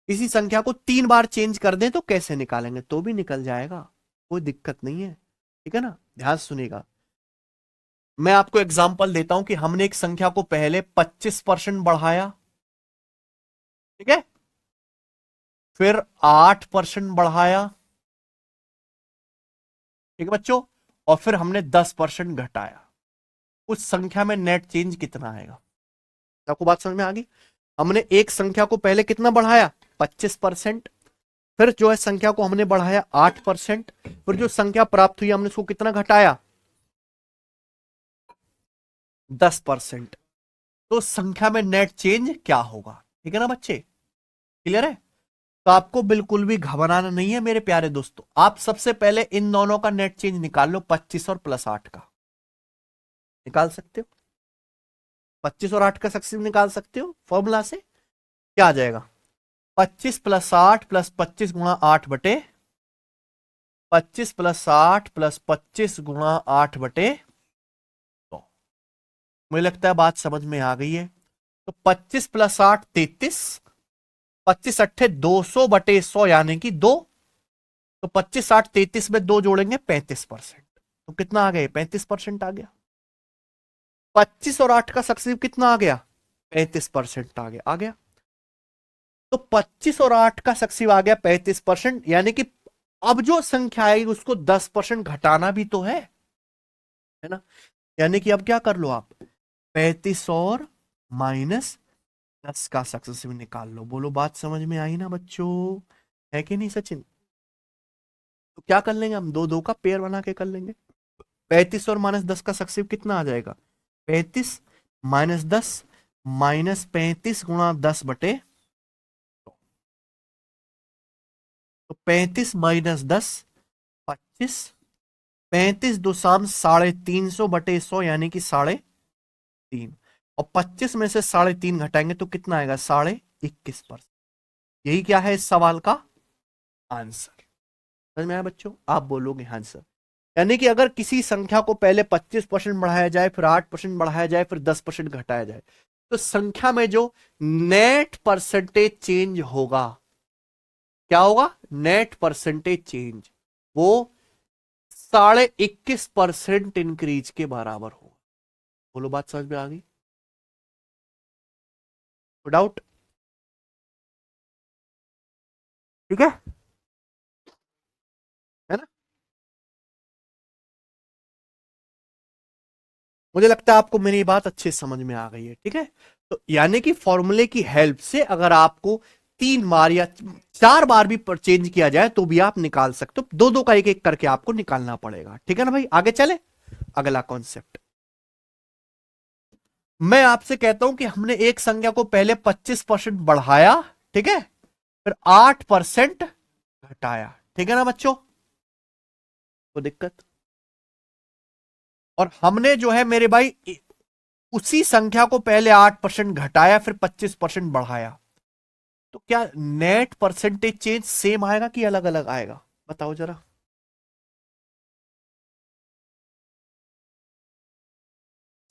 किसी संख्या को 3 बार चेंज कर दे तो कैसे निकालेंगे, तो भी निकल जाएगा, कोई दिक्कत नहीं है। ठीक है ना, ध्यान सुनिएगा, मैं आपको एग्जांपल देता हूं कि हमने एक संख्या को पहले 25% बढ़ाया, ठीक है, फिर 8% बढ़ाया, ठीक है बच्चों, और फिर हमने 10% घटाया, उस संख्या में नेट चेंज कितना आएगा। आपको बात समझ में आ गई, हमने एक संख्या को पहले कितना बढ़ाया 25%, फिर जो है संख्या को हमने बढ़ाया 8%, फिर जो संख्या प्राप्त हुई हमने उसको कितना घटाया 10%, तो संख्या में नेट चेंज क्या होगा। ठीक है ना बच्चे, क्लियर है, तो आपको बिल्कुल भी घबराना नहीं है मेरे प्यारे दोस्तों। आप सबसे पहले इन दोनों का नेट चेंज निकाल लो, 25 और +8 का निकाल सकते हो, 25 और 8 का सक्सेसिव निकाल सकते हो फॉर्मूला से। क्या आ जाएगा, 25 + 8 + 25 गुणा 8 बटे 25 + 8 + 25 गुणा 8 बटे 100। मुझे लगता है बात समझ में आ गई है। तो 25 + 8 33, 25 अट्ठे 200 बटे 100 यानी कि 2, तो 25 8 33 में 2 जोड़ेंगे 35%, तो कितना आ गया 35% आ गया। 25 और 8 का सक्सेसिव कितना आ गया 35% आ गया, आ गया। तो 25 और 8 का सक्सेसिव आ गया 35%, यानी कि अब जो संख्या आएगी उसको 10% घटाना भी तो है ना, यानी कि अब क्या कर लो आप 35 और -10 का सक्सेसिव निकाल लो। बोलो बात समझ में आई ना बच्चों, है कि नहीं सचिन। तो क्या कर लेंगे हम, दो दो का पेयर बना के कर लेंगे। 35 और -10 का सक्सेसिव कितना आ जाएगा 35 -10 -35 गुणा 10 बटे, तो 35 -10 25, 35 दो शाम 350 बटे 100 यानी कि 3.5, और 25 में से 3.5 घटाएंगे तो कितना आएगा 21%। यही क्या है इस सवाल का आंसर। समझ में आया बच्चों, आप बोलोगे हाँ सर, यानी कि अगर किसी संख्या को पहले 25% बढ़ाया जाए, फिर 8% बढ़ाया जाए, फिर 10% घटाया जाए, तो संख्या में जो नेट परसेंटेज चेंज होगा, क्या होगा नेट परसेंटेज चेंज, वो 21.5% इंक्रीज के बराबर होगा। बोलो बात समझ में आ गई, नो डाउट, ठीक है ना। मुझे लगता है आपको मेरी बात अच्छे से समझ में आ गई है, ठीक है। तो यानी कि फॉर्मूले की हेल्प से अगर आपको 3 बार या 4 बार भी चेंज किया जाए तो भी आप निकाल सकते हो, दो दो का एक एक करके आपको निकालना पड़ेगा। ठीक है ना भाई, आगे चले, अगला कॉन्सेप्ट। मैं आपसे कहता हूं कि हमने एक संख्या को पहले 25% बढ़ाया, ठीक है, फिर 8% घटाया, ठीक है ना बच्चों, कोई दिक्कत। और हमने जो है मेरे भाई उसी संख्या को पहले 8% घटाया फिर 25% बढ़ाया, तो क्या नेट परसेंटेज चेंज सेम आएगा कि अलग अलग आएगा, बताओ जरा।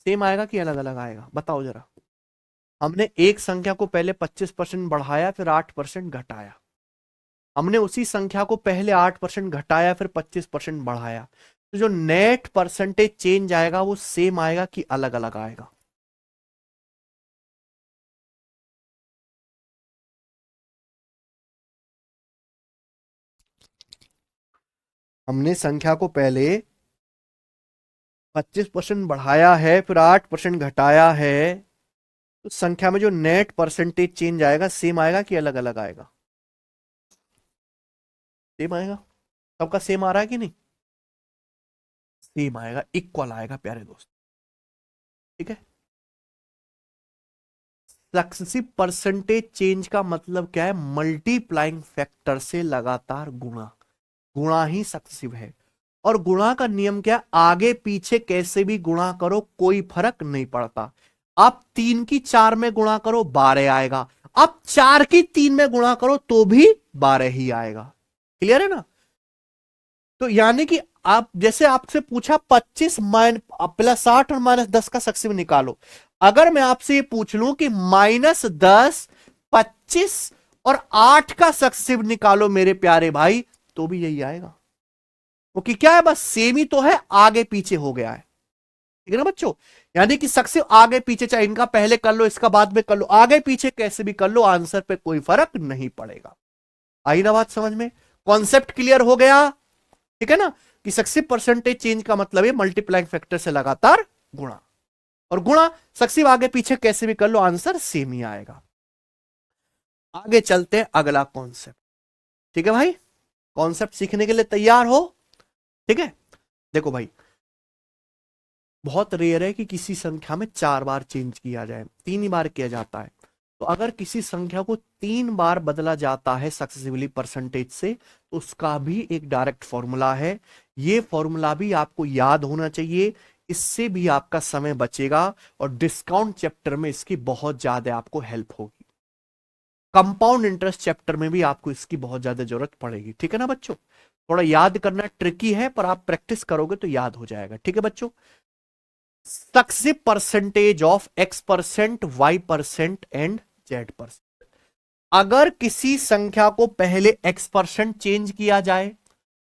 सेम आएगा कि अलग अलग आएगा, बताओ जरा। हमने एक संख्या को पहले 25% बढ़ाया फिर 8% घटाया, हमने उसी संख्या को पहले 8% घटाया फिर 25% बढ़ाया, तो जो नेट परसेंटेज चेंज आएगा वो सेम आएगा कि अलग अलग आएगा। हमने संख्या को पहले 25% बढ़ाया है फिर 8% घटाया है, तो संख्या में जो नेट परसेंटेज चेंज आएगा सेम आएगा कि अलग अलग आएगा, सेम आएगा। सबका सेम आ रहा है कि नहीं, सेम आएगा, इक्वल आएगा प्यारे दोस्त, ठीक है। सक्सेसिव परसेंटेज चेंज का मतलब क्या है, मल्टीप्लाइंग फैक्टर से लगातार गुणा, गुणा ही सक्सेसिव है। और गुणा का नियम क्या है, आगे पीछे कैसे भी गुणा करो कोई फर्क नहीं पड़ता। आप 3 की 4 में गुणा करो 12 आएगा, आप 4 की 3 में गुणा करो तो भी 12 ही आएगा, क्लियर है ना। तो यानी कि आप जैसे आपसे पूछा 25 प्लस 8 और -10 का सक्सेसिव निकालो, अगर मैं आपसे ये पूछ लूं कि -10, 25 और 8 का सक्सेसिव निकालो मेरे प्यारे भाई, तो भी यही आएगा, क्योंकि क्या है, बस सेम ही तो है, आगे पीछे हो गया है, ठीक है ना बच्चों। यानी कि सक्सेसिव आगे पीछे, चाहे इनका पहले कर लो इसका बाद में कर लो, आगे पीछे कैसे भी कर लो, आंसर पे कोई फर्क नहीं पड़ेगा। आई ना बात समझ में, कॉन्सेप्ट क्लियर हो गया, ठीक है ना, कि सक्सेसिव परसेंटेज चेंज का मतलब है मल्टीप्लाइंग फैक्टर से लगातार गुणा, और गुणा सक्सेसिव आगे पीछे कैसे भी कर लो आंसर सेम ही आएगा। आगे चलते हैं अगला कॉन्सेप्ट, ठीक है भाई, कॉन्सेप्ट सीखने के लिए तैयार हो, ठीक है। देखो भाई, बहुत रेयर है कि किसी संख्या में 4 बार चेंज किया जाए, 3 ही बार किया जाता है। तो अगर किसी संख्या को 3 बार बदला जाता है सक्सेसिवली परसेंटेज से, तो उसका भी एक डायरेक्ट फॉर्मूला है, ये फॉर्मूला भी आपको याद होना चाहिए, इससे भी आपका समय बचेगा और डिस्काउंट चैप्टर में इसकी बहुत ज्यादा आपको हेल्प होगी, कंपाउंड इंटरेस्ट चैप्टर में भी आपको इसकी बहुत ज्यादा जरूरत पड़ेगी, ठीक है ना बच्चों। थोड़ा याद करना ट्रिकी है पर आप प्रैक्टिस करोगे तो याद हो जाएगा, ठीक है बच्चों। Successive percentage of X% Y% and Z%। अगर किसी संख्या को पहले X% चेंज किया जाए,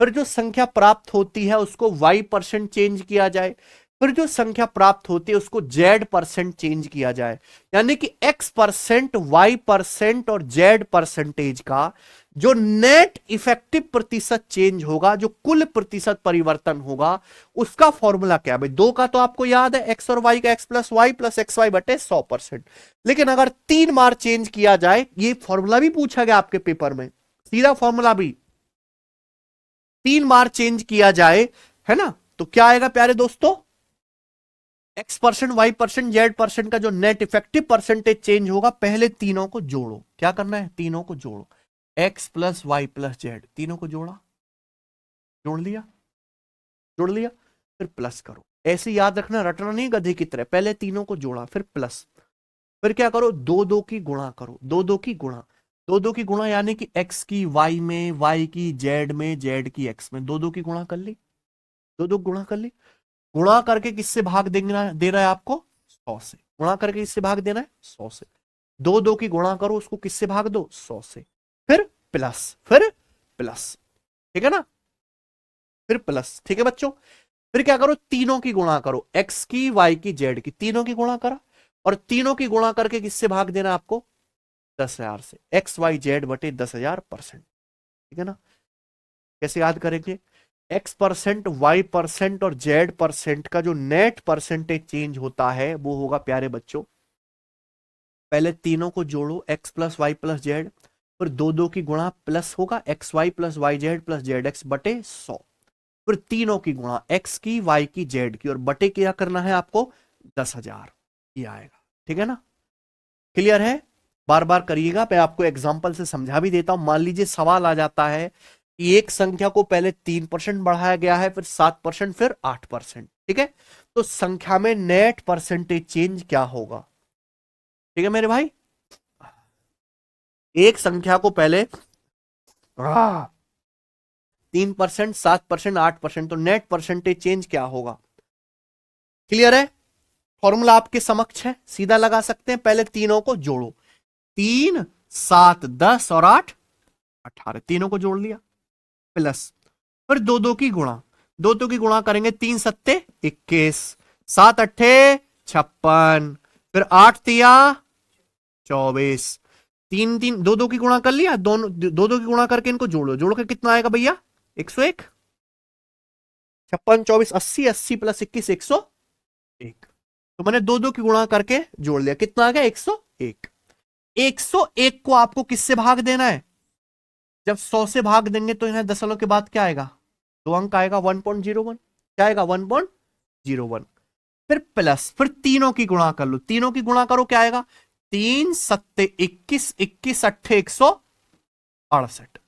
फिर जो संख्या प्राप्त होती है उसको Y% चेंज किया जाए, फिर जो संख्या प्राप्त होती है उसको Z% चेंज किया जाए, यानी कि X% Y% और Z% का जो नेट इफेक्टिव प्रतिशत चेंज होगा, जो कुल प्रतिशत परिवर्तन होगा, उसका फॉर्मूला क्या है भाई। 2 का तो आपको याद है, X और Y का X plus Y plus XY बटे 100%, लेकिन अगर 3 बार चेंज किया जाए, ये फॉर्मूला भी पूछा गया आपके पेपर में, सीधा फॉर्मूला भी, 3 बार चेंज किया जाए, है ना, तो क्या आएगा प्यारे दोस्तों, X% Y% Z% का जो नेट इफेक्टिव परसेंटेज चेंज होगा, पहले तीनों को जोड़ो, क्या करना है, तीनों को जोड़ो, X plus Y plus Z, तीनों को जोड़ा, जोड़ लिया, जोड़ लिया, फिर प्लस करो, ऐसे याद रखना, रटना नहीं गधे की तरह, पहले तीनों को जोड़ा फिर प्लस, फिर क्या करो, दो दो की गुणा करो, दो दो की गुणा, दो दो की गुणा यानी कि X की Y में, Y की Z में, Z की X में, दो दो की गुणा कर ली, दो दो गुणा कर ली, गुणा करके किससे भाग देना दे रहा है आपको, 100 से, गुणा करके किससे भाग देना है, 100 से, दो दो की गुणा करो उसको किससे भाग दो, 100 से, फिर प्लस, फिर प्लस, ठीक है ना, फिर प्लस, ठीक है बच्चों। फिर क्या करो, तीनों की गुणा करो, X की Y की Z की, तीनों की गुणा करा, और तीनों की गुणा करके किससे भाग देना आपको, 10,000 से, XYZ बटे 10,000%, ठीक है ना। कैसे याद करेंगे, X% Y% और Z% का जो नेट परसेंटेज चेंज होता है वो होगा प्यारे बच्चों, पहले तीनों को जोड़ो X plus Y plus Z, फिर दो दो की गुणा प्लस होगा XY plus YZ plus ZX बटे 100, फिर तीनों की गुणा X की Y की Z की, और बटे क्या करना है आपको, 10,000, ये आएगा, ठीक है ना, क्लियर है। बार बार करिएगा, मैं आपको एग्जाम्पल से समझा भी देता हूं। मान लीजिए सवाल आ जाता है कि एक संख्या को पहले 3% बढ़ाया गया है, फिर 7%, फिर 8%, ठीक है, तो संख्या में नेट परसेंटेज चेंज क्या होगा? ठीक है मेरे भाई, एक संख्या को पहले 3%, 7%, 8%, तो नेट परसेंटेज चेंज क्या होगा? क्लियर है? फॉर्मूला आपके समक्ष है, सीधा लगा सकते हैं। पहले तीनों को जोड़ो, 3, 7, 10 और 8, 18, तीनों को जोड़ लिया, प्लस फिर दो दो की गुणा, दो की गुणा करेंगे, 3 सत्ते 21, 7 अट्ठे 56, फिर 8 तिया 24, तीन तीन दो की गुणा कर लिया, दोनों दो की गुणा करके इनको जोड़ो, जोड़ के कितना आएगा भैया? 101, 56, 24, 80, 80 प्लस 21, 101। तो मैंने दो की गुणा करके जोड़ लिया, कितना आ गया? 101। 101 को आपको किससे भाग देना है? जब 100 से भाग देंगे तो यहां दशमलव के बाद क्या आएगा? 2 अंक आएगा, 1.01, क्या आएगा? 1.01। फिर प्लस, फिर तीनों की गुणा कर लो, तीनों की गुणा करो, क्या आएगा? 3 सत्ते 21, 21 अट्ठे 168।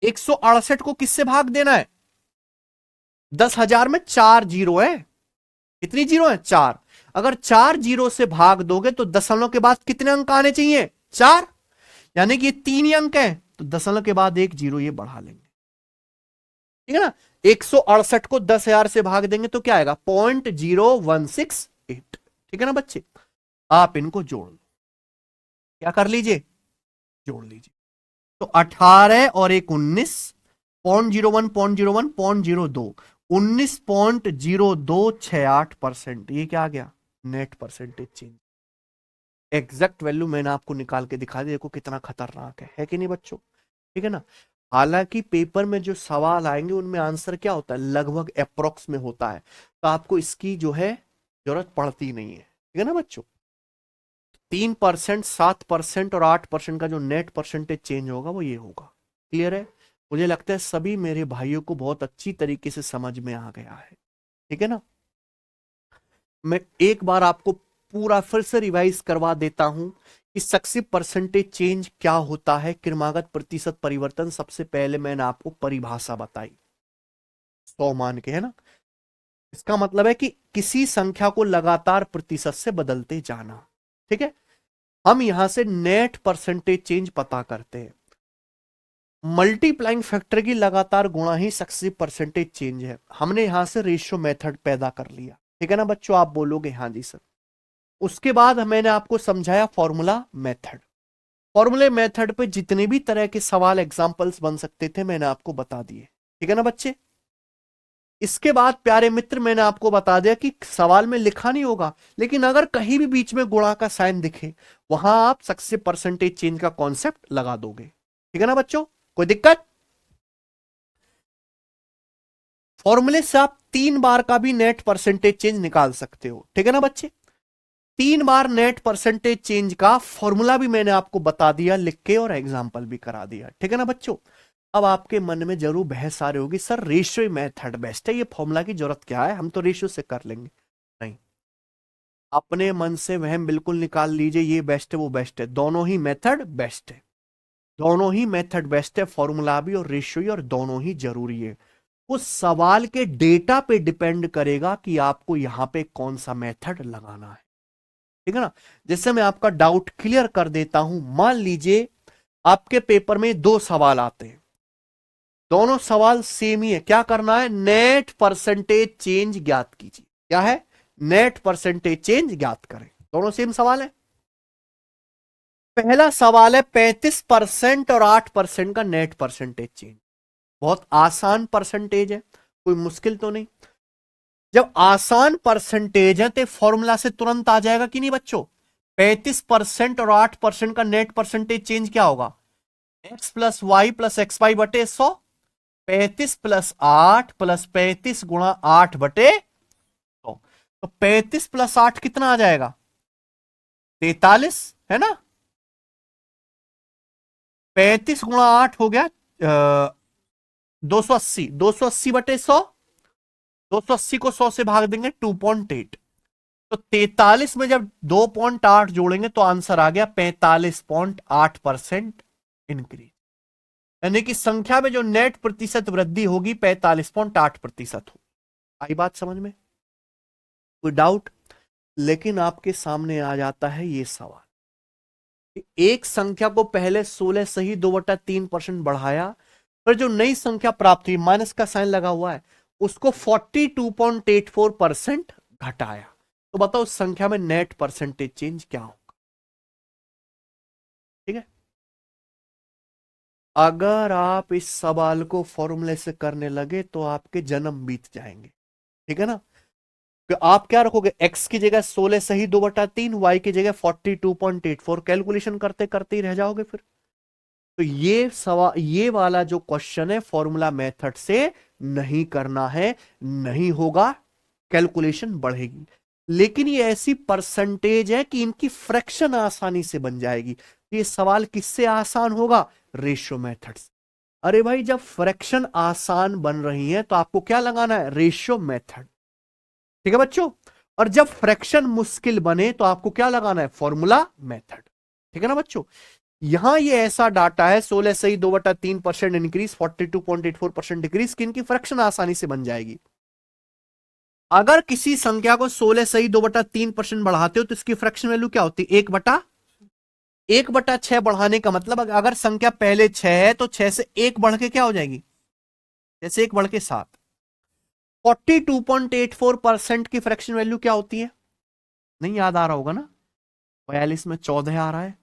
168 को किससे भाग देना है? 10,000 में 4 जीरो है, कितनी जीरो है? 4। अगर 4 जीरो से भाग दोगे तो दशमलव के बाद कितने अंक आने चाहिए? 4, यानी कि ये 3 ही अंक है, तो दशमलव के बाद 1 जीरो ये बढ़ा लेंगे, ठीक है ना। 168 को 10,000 से भाग देंगे तो क्या आएगा? 0.0168, ठीक है ना बच्चे। आप इनको जोड़ लो, क्या कर लीजिए? जोड़ लीजिए। तो 18 और 1 19, 0.01, 0.01, 0.02, 19.0268%, ये क्या आ गया? Net percentage change. Exact value मैंने आपको निकाल के दिखा दी, देखो कितना खतरनाक है कि नहीं बच्चों? ठीक है ना। हालांकि पेपर में जो सवाल आएंगे उनमें आंसर क्या होता है? लगभग अप्रोक्स में होता है, तो आपको इसकी जो है जरूरत पड़ती नहीं है, ठीक है ना बच्चों। 3%, 7% और 8% का जो नेट परसेंटेज चेंज होगा वो ये होगा। क्लियर है? मुझे लगता है सभी मेरे भाइयों को बहुत अच्छी तरीके से समझ में आ गया है, ठीक है ना। मैं एक बार आपको पूरा फिर से रिवाइज करवा देता हूं कि सक्सेसिव परसेंटेज चेंज क्या होता है। क्रमागत प्रतिशत परिवर्तन, सबसे पहले मैंने आपको परिभाषा बताई 100 मान के, है ना। इसका मतलब है कि किसी संख्या को लगातार प्रतिशत से बदलते जाना, ठीक है। हम यहां से नेट परसेंटेज चेंज पता करते हैं। मल्टीप्लाइंग फैक्टर की लगातार गुणा ही सक्सेसिव परसेंटेज चेंज है। हमने यहां से रेशियो मेथड पैदा कर लिया, ठीक है ना बच्चों। आप बोलोगे हाँ जी सर। उसके बाद मैंने आपको समझाया फॉर्मूला मेथड। फॉर्मूले मेथड पे जितने भी तरह के सवाल एग्जांपल्स बन सकते थे मैंने आपको बता दिए, ठीक है ना बच्चे। इसके बाद प्यारे मित्र मैंने आपको बता दिया कि सवाल में लिखा नहीं होगा, लेकिन अगर कहीं भी बीच में गुणा का साइन दिखे वहां आप सक्सेसिव परसेंटेज चेंज का कॉन्सेप्ट लगा दोगे, ठीक है ना बच्चों। कोई दिक्कत? फॉर्मूले से आप 3 बार का भी नेट परसेंटेज चेंज निकाल सकते हो, ठीक है ना बच्चे। 3 बार नेट परसेंटेज चेंज का फॉर्मूला भी मैंने आपको बता दिया लिख के, और एग्जांपल भी करा दिया, ठीक है ना बच्चों। अब आपके मन में जरूर बहस आ रही होगी, सर रेशियो मेथड बेस्ट है, ये फॉर्मूला की जरूरत क्या है, हम तो रेशियो से कर लेंगे। नहीं, अपने मन से वहम बिल्कुल निकाल लीजिए, ये बेस्ट है वो बेस्ट है, दोनों ही मेथड बेस्ट है, दोनों ही मेथड बेस्ट है। फॉर्मूला भी और रेशियो, और दोनों ही जरूरी है। उस सवाल के डेटा पे डिपेंड करेगा कि आपको यहां पे कौन सा मेथड लगाना है, ठीक है ना। जैसे मैं आपका डाउट क्लियर कर देता हूं। मान लीजिए आपके पेपर में 2 सवाल आते हैं, दोनों सवाल सेम ही है। क्या करना है? नेट परसेंटेज चेंज ज्ञात कीजिए। क्या है? नेट परसेंटेज चेंज ज्ञात करें। दोनों सेम सवाल है। पहला सवाल है 35% और 8% का नेट परसेंटेज चेंज। बहुत आसान परसेंटेज है, कोई मुश्किल तो नहीं। जब आसान परसेंटेज है तो फॉर्मूला से तुरंत आ जाएगा कि नहीं बच्चों। 35% और 8% का नेट परसेंटेज चेंज क्या होगा? x plus Y plus X Y बटे 100। 35 प्लस 8 प्लस 35 गुणा 8 बटे 100। तो 35 प्लस 8 कितना आ जाएगा? 43, है ना। 35 गुणा 8 हो गया 280। 280 बटे 100, 280 को 100 से भाग देंगे 2.8। तो 43 में जब 2.8 जोड़ेंगे तो आंसर आ गया 45.8% इंक्रीज। यानी कि संख्या में जो नेट प्रतिशत वृद्धि होगी 45.8% हो। आई बात समझ में? कोई डाउट? लेकिन आपके सामने आ जाता है ये सवाल, एक संख्या को पहले 16 सही 2/3% बढ़ाया, पर जो नई संख्या प्राप्त हुई माइनस का साइन लगा हुआ है उसको 42.84% घटाया। तो बताओ उस संख्या में नेट परसेंटेज चेंज क्या होगा? ठीक है, अगर आप इस सवाल को फॉर्मूले से करने लगे तो आपके जन्म बीत जाएंगे। ठीक है ना? तो आप क्या रखोगे, x की जगह 16 सही 2/3, y की जगह 42.84, कैलकुलेशन करते करते ही रह जाओगे फिर। तो ये सवाल, ये वाला जो क्वेश्चन है फॉर्मूला मेथड से नहीं करना है, नहीं होगा, कैलकुलेशन बढ़ेगी। लेकिन ये ऐसी परसेंटेज है कि इनकी फ्रैक्शन आसानी से बन जाएगी। ये सवाल किससे आसान होगा? रेशियो मेथड से। अरे भाई जब फ्रैक्शन आसान बन रही है तो आपको क्या लगाना है? Ratio method. ठीक है बच्चों? और जब फ्रैक्शन मुश्किल बने तो आपको क्या लगाना है? Formula method. ठीक है ना बच्चों? यहां ये ऐसा डाटा है 16 सही 2/3% इंक्रीज 42.84% डिक्रीज, कि इनकी फ्रैक्शन आसानी से बन जाएगी। अगर किसी संख्या को 16 सही 2/3% बढ़ाते हो तो इसकी फ्रैक्शन वैल्यू क्या होती है? 1/6 बढ़ाने का मतलब अगर संख्या पहले 6 है तो 6 से 1 बढ़ के क्या हो जाएगी? जैसे 1 बढ़ के 7। 42.84% की फ्रैक्शन वैल्यू क्या होती है? नहीं याद आ रहा होगा ना? 42 में 14 आ रहा है।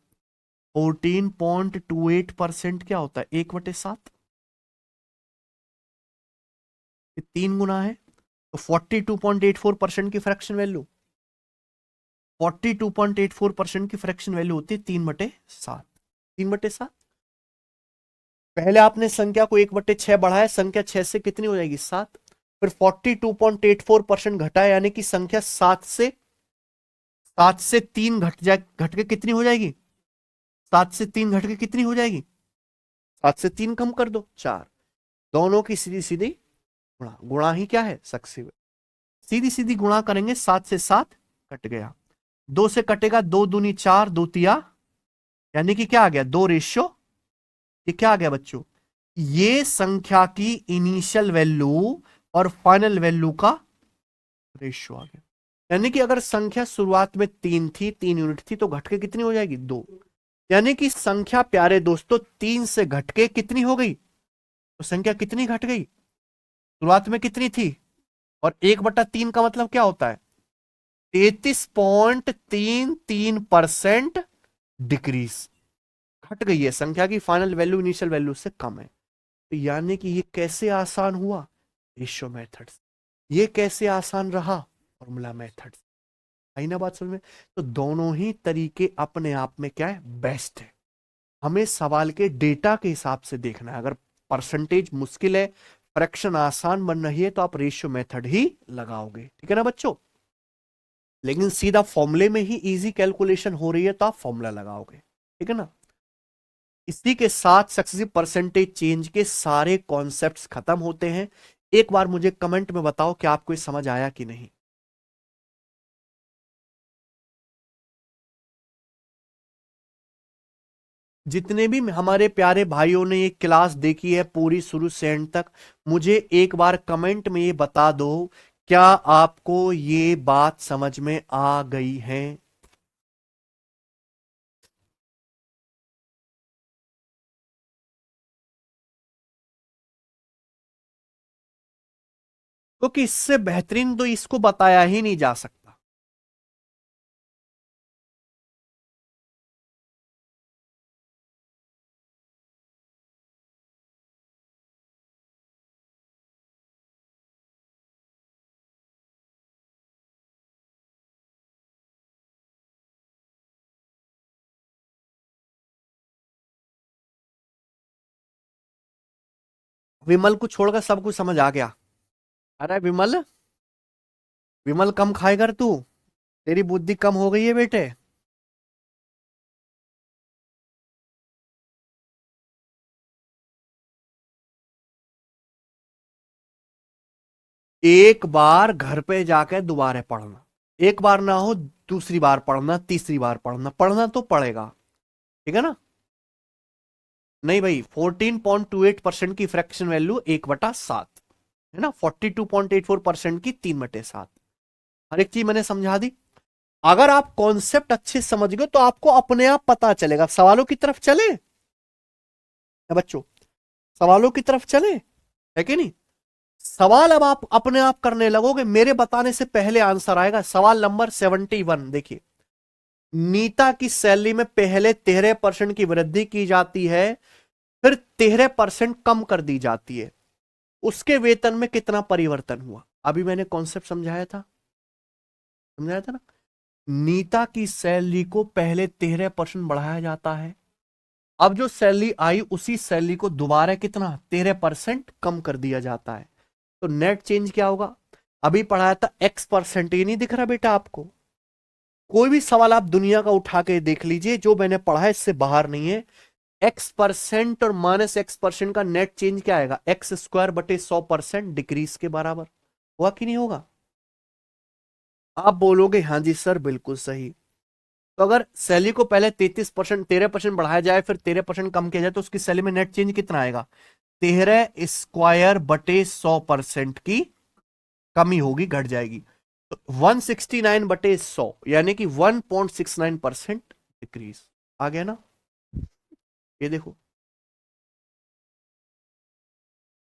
14.28% क्या होता है? 1/7। ये 3 गुना है। तो 42.84% की फ्रैक्शन वैल्यू, 42.84% की फ्रैक्शन वैल्यू होती है 3/7। 3/7। पहले आपने संख्या को 1/6 बढ़ाया, संख्या 6 से कितनी हो जाएगी? 7। फिर 42.84% घटा, यानी कि संख्या 7 से 3 घट के कितनी हो जाएगी? 7 से 3 घट के कितनी हो जाएगी? 7 से 3 कम कर दो, 4। दोनों की सीधी सीधी गुणा, गुणा ही क्या है? सक्सेसिव। सीधी सीधी गुणा करेंगे, 7 से 7 कट गया, 2 से कटेगा, 2 दूनी 4, 2 तिया, यानी कि क्या आ गया? 2 रेशियो। ये क्या आ गया बच्चों? ये संख्या की इनिशियल वैल्यू और फाइनल वैल्यू का रेशियो आ गया। यानी कि अगर संख्या शुरुआत में 3 थी, 3 यूनिट थी, तो घट के कितनी हो जाएगी? 2। यानी कि संख्या प्यारे दोस्तों 3 से घट के कितनी हो गई? तो संख्या कितनी घट गई? शुरुआत में कितनी थी? और 1/3 का मतलब क्या होता है? 33.33% डिक्रीज, घट गई है संख्या की फाइनल वैल्यू इनिशियल वैल्यू से कम है। तो यानी कि ये कैसे आसान हुआ? Ratio method. ये कैसे आसान रहा? Formula method. आई ना बात समझ में? तो दोनों ही तरीके अपने आप में क्या है? बेस्ट है। हमें सवाल के डेटा के हिसाब से देखना है। अगर परसेंटेज मुश्किल है, फ्रैक्शन आसान बन रही है, तो आप रेशियो मेथड ही लगाओगे। ठीक है ना बच्चों? लेकिन सीधा फॉर्मूले में ही इजी कैलकुलेशन हो रही है तो आप फॉर्मूला लगाओगे। ठीक है ना? इसी के साथ सक्सेसिव परसेंटेज चेंज के सारे कॉन्सेप्ट्स खत्म होते हैं। एक बार मुझे कमेंट में बताओ कि आपको ये समझ आया कि नहीं। जितने भी हमारे प्यारे भाइयों ने ये क्लास देखी है पूरी शुरू से एंड तक, मुझे एक बार कमेंट में ये बता दो, क्या आपको ये बात समझ में आ गई है? क्योंकि इससे बेहतरीन तो इसको बताया ही नहीं जा सकता। विमल को छोड़कर सब कुछ समझ आ गया। अरे विमल, विमल कम खाए कर तू, तेरी बुद्धि कम हो गई है बेटे। एक बार घर पे जाकर दोबारा पढ़ना। एक बार ना हो, दूसरी बार पढ़ना, तीसरी बार पढ़ना, पढ़ना तो पड़ेगा, ठीक है ना। नहीं भाई, 14.28% की फ्रैक्शन वैल्यू 1/7 है ना, 42.84% की 3/7। हर एक चीज मैंने समझा दी। अगर आप कॉन्सेप्ट अच्छे समझ गए तो आपको अपने आप पता चलेगा। सवालों की तरफ चले बच्चों, सवालों की तरफ चले, है कि नहीं। सवाल अब आप अपने आप करने लगोगे, मेरे बताने से पहले आंसर आएगा। सवाल नंबर 71 देखिए, नीता की सैलरी में पहले 13% की वृद्धि की जाती है, फिर 13% कम कर दी जाती है, उसके वेतन में कितना परिवर्तन हुआ। अभी मैंने कॉन्सेप्ट समझाया था ना। नीता की सैलरी को पहले 13% बढ़ाया जाता है, अब जो सैलरी आई उसी सैलरी को दोबारा कितना 13% कम कर दिया जाता है, तो नेट चेंज क्या होगा। अभी पढ़ाया था X%, ये नहीं दिख रहा बेटा आपको। कोई भी सवाल आप दुनिया का उठा के देख लीजिए, जो मैंने पढ़ा है इससे बाहर नहीं है। X% और -X% का नेट चेंज क्या आएगा, X²/100% डिक्रीज के बराबर होगा कि नहीं होगा। आप बोलोगे हाँ जी सर बिल्कुल सही। तो अगर सैलरी को पहले 13% बढ़ाया जाए, फिर 13% कम किया जाए, तो उसकी सैलरी में नेट चेंज कितना आएगा, 13²/100% की कमी होगी, घट जाएगी। तो 169/100 यानी कि 1.69% डिक्रीज आ गया ना। ये देखो,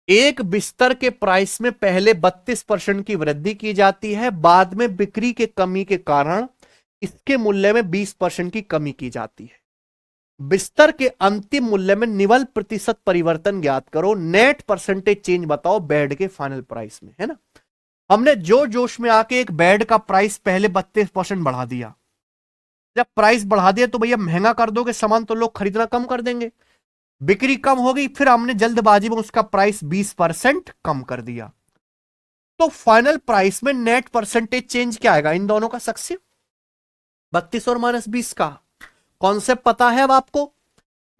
एक बिस्तर के प्राइस में पहले 32% की वृद्धि की जाती है, बाद में बिक्री के कमी के कारण इसके मूल्य में 20% की कमी की जाती है। बिस्तर के अंतिम मूल्य में निवल प्रतिशत परिवर्तन ज्ञात करो, नेट परसेंटेज चेंज बताओ बेड के फाइनल प्राइस में, है ना। हमने जो जोश में आके एक बेड का प्राइस पहले 32% बढ़ा दिया। जब प्राइस बढ़ा दिया तो भैया महंगा कर दोगे सामान तो लोग खरीदना कम कर देंगे, बिक्री कम हो गई, फिर हमने जल्दबाजी में उसका प्राइस 20% कम कर दिया, तो फाइनल प्राइस में नेट परसेंटेज चेंज क्या आएगा, इन दोनों का सक्सेस 32 और -20 का। कॉन्सेप्ट पता है अब आपको,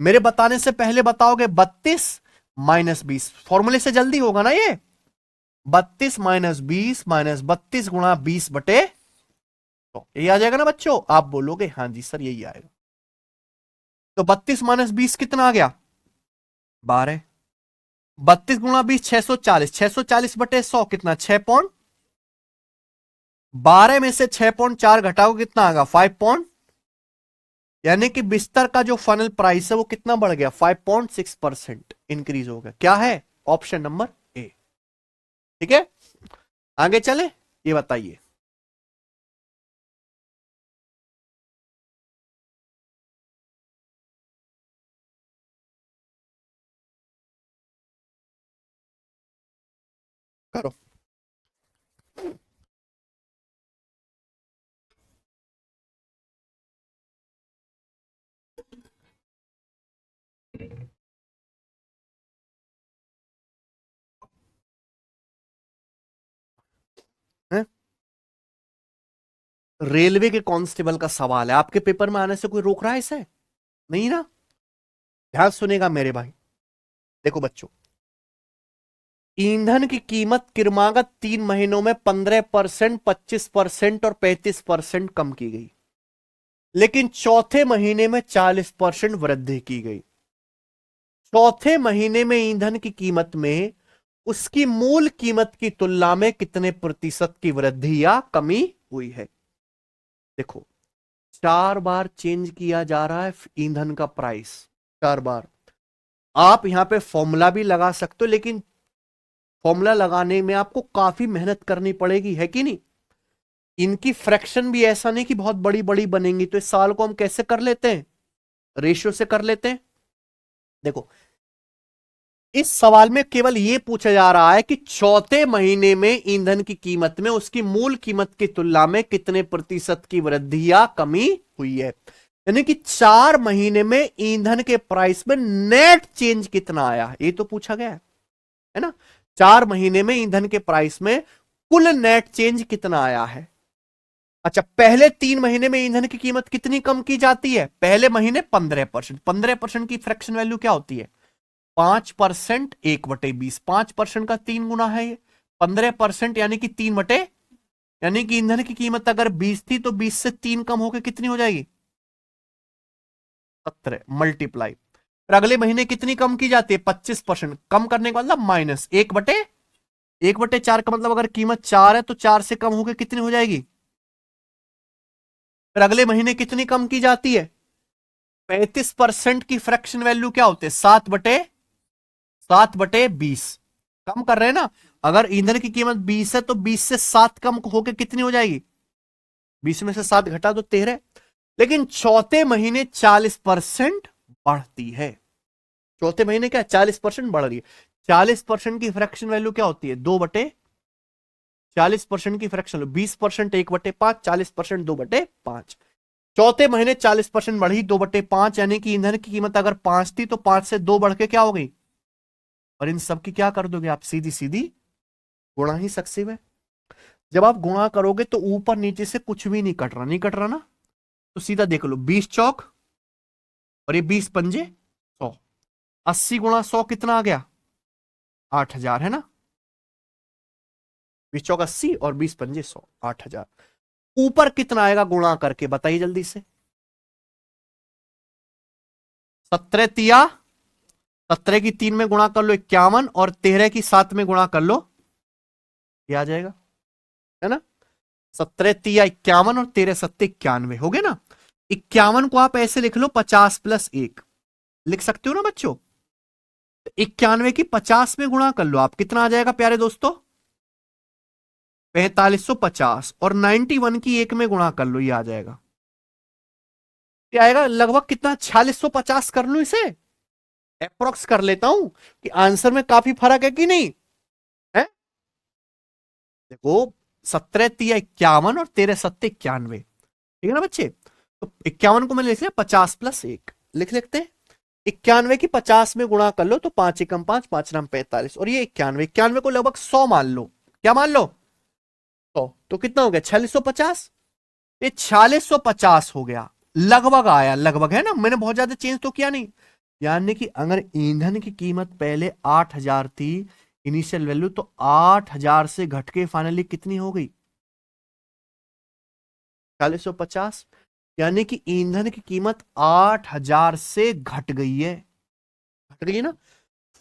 मेरे बताने से पहले बताओगे 32 -20, फॉर्मूले से जल्दी होगा ना ये। 32 -20 -32 गुणा 20/, तो यही आ जाएगा ना बच्चों। आप बोलोगे हाँ जी सर यही आएगा। तो 32 -20 कितना आ गया, 12। 32 गुणा 20 640, 640/100 कितना 6 12 में से 6.4 घटाओ कितना आएगा 5 यानी कि बिस्तर का जो फाइनल प्राइस है वो कितना बढ़ गया 5.6% इंक्रीज हो गया। क्या है, ऑप्शन नंबर ए। ठीक है, आगे चले, ये बताइए। करो। है? रेलवे के कांस्टेबल का सवाल है, आपके पेपर में आने से कोई रोक रहा है इसे, नहीं ना। ध्यान सुनेगा मेरे भाई। देखो बच्चों, ईंधन की कीमत क्रमागत 3 महीनों में 15%, 25% और 35% कम की गई, लेकिन चौथे महीने में 40% वृद्धि की गई। चौथे महीने में ईंधन की कीमत में उसकी मूल कीमत की तुलना में कितने प्रतिशत की वृद्धि या कमी हुई है। देखो, 4 बार चेंज किया जा रहा है ईंधन का प्राइस, 4 बार। आप यहां पे फॉर्मूला भी लगा सकते हो, लेकिन फॉर्मूला लगाने में आपको काफी मेहनत करनी पड़ेगी, है कि नहीं। इनकी फ्रैक्शन भी ऐसा नहीं कि बहुत बड़ी बड़ी बनेंगी, तो इस सवाल को हम कैसे कर लेते हैं, रेशियो से कर लेते हैं। देखो, इस सवाल में केवल यह पूछा जा रहा है कि चौथे महीने में ईंधन की कीमत में उसकी मूल कीमत की तुलना में कितने प्रतिशत की वृद्धि या कमी हुई है। यानी कि 4 महीने में ईंधन के प्राइस में नेट चेंज कितना आया, ये तो पूछा गया है ना। 4 महीने में ईंधन के प्राइस में कुल नेट चेंज कितना आया है। अच्छा, पहले 3 महीने में ईंधन की कीमत कितनी कम की जाती है, पहले महीने 15%। 15% की फ्रैक्शन वैल्यू क्या होती है, 5%, 1/20, 5% का 3 गुना है ये, 15% यानी कि 3/, यानी कि ईंधन की कीमत अगर 20 थी तो 20 से 3 कम होकर कितनी हो जाएगी? 17 मल्टीप्लाई। फिर अगले महीने कितनी कम की जाती है? 25%। कम करने का मतलब माइनस 1/4 का मतलब अगर कीमत 4 है तो 4 से कम होकर कितनी हो जाएगी? फिर अगले महीने कितनी कम की जाती है? 35% की फ्रैक्शन वैल्यू क्या होते हैं? 7/20। कम कर रहे हैं ना। अगर ईंधन की कीमत 20 है तो 20 से 7 कम होकर कितनी हो जाएगी? 20 में से 7 घटा तो 13। लेकिन चौथे महीने 40% बढ़ती है। चौथे महीने क्या 40% बढ़ रही है। 40% की फ्रैक्शन वैल्यू क्या होती है? 2/40% की फ्रैक्शन वैल्यू 20% 1/5, 40% 2/5। चौथे महीने 40% बढ़ी 2/5, यानी कि ईंधन की कीमत अगर 5 थी तो 5 से 2 बढ़ के क्या हो गई? और इन सब की क्या कर दोगे आप? सीधी सीधी गुणा ही सक्सेसिव है। जब आप गुणा करोगे तो ऊपर नीचे से कुछ भी नहीं कट रहा ना, तो सीधा देख लो 20 चौक और ये 20 पंजे 100। 80 गुणा 100 कितना आ गया? 8000 है ना। 20 चौक 80 और 20 पंजे 100, 8000। ऊपर कितना आएगा गुणा करके बताइए जल्दी से। 17 तिया 17 की 3 में गुणा कर लो 51, और 13 की 7 में गुणा कर लो, ये आ जाएगा, है ना। 17 तिया 51 और 13 सत्ते 91 हो गए ना। 51 को आप ऐसे लिख लो 50 + 1 लिख सकते हो ना बच्चों। 91 की 50 में गुणा कर लो आप, कितना आ जाएगा प्यारे दोस्तों? 4550। और 91 की 1 में गुणा कर लो, ये आ जाएगा, क्या आएगा लगभग कितना? 4650 कर लो इसे, अप्रोक्स कर लेता हूं कि आंसर में काफी फर्क है कि नहीं है। देखो 17 तिया 51 और 13 सत्ते 91, ठीक है ना बच्चे। तो 51 को मैंने लिख लिया 50 + 1 लिख लेते हैं। 91 की 50 में गुणा कर लो तो 5 एकम 5, 5 नाम 45, और ये 91 को लगभग 100 मान लो। क्या मान लो? 100। तो कितना हो गया? 4650। ये 4650 हो गया, लगभग आया, लगभग, है ना। मैंने बहुत ज्यादा चेंज तो किया नहीं। यानी कि अगर ईंधन की कीमत पहले 8000 थी इनिशियल वैल्यू, तो 8000 से घट के फाइनली कितनी हो गई? 4650। यानी कि ईंधन की कीमत 8000 से घट गई है, घट गई है ना।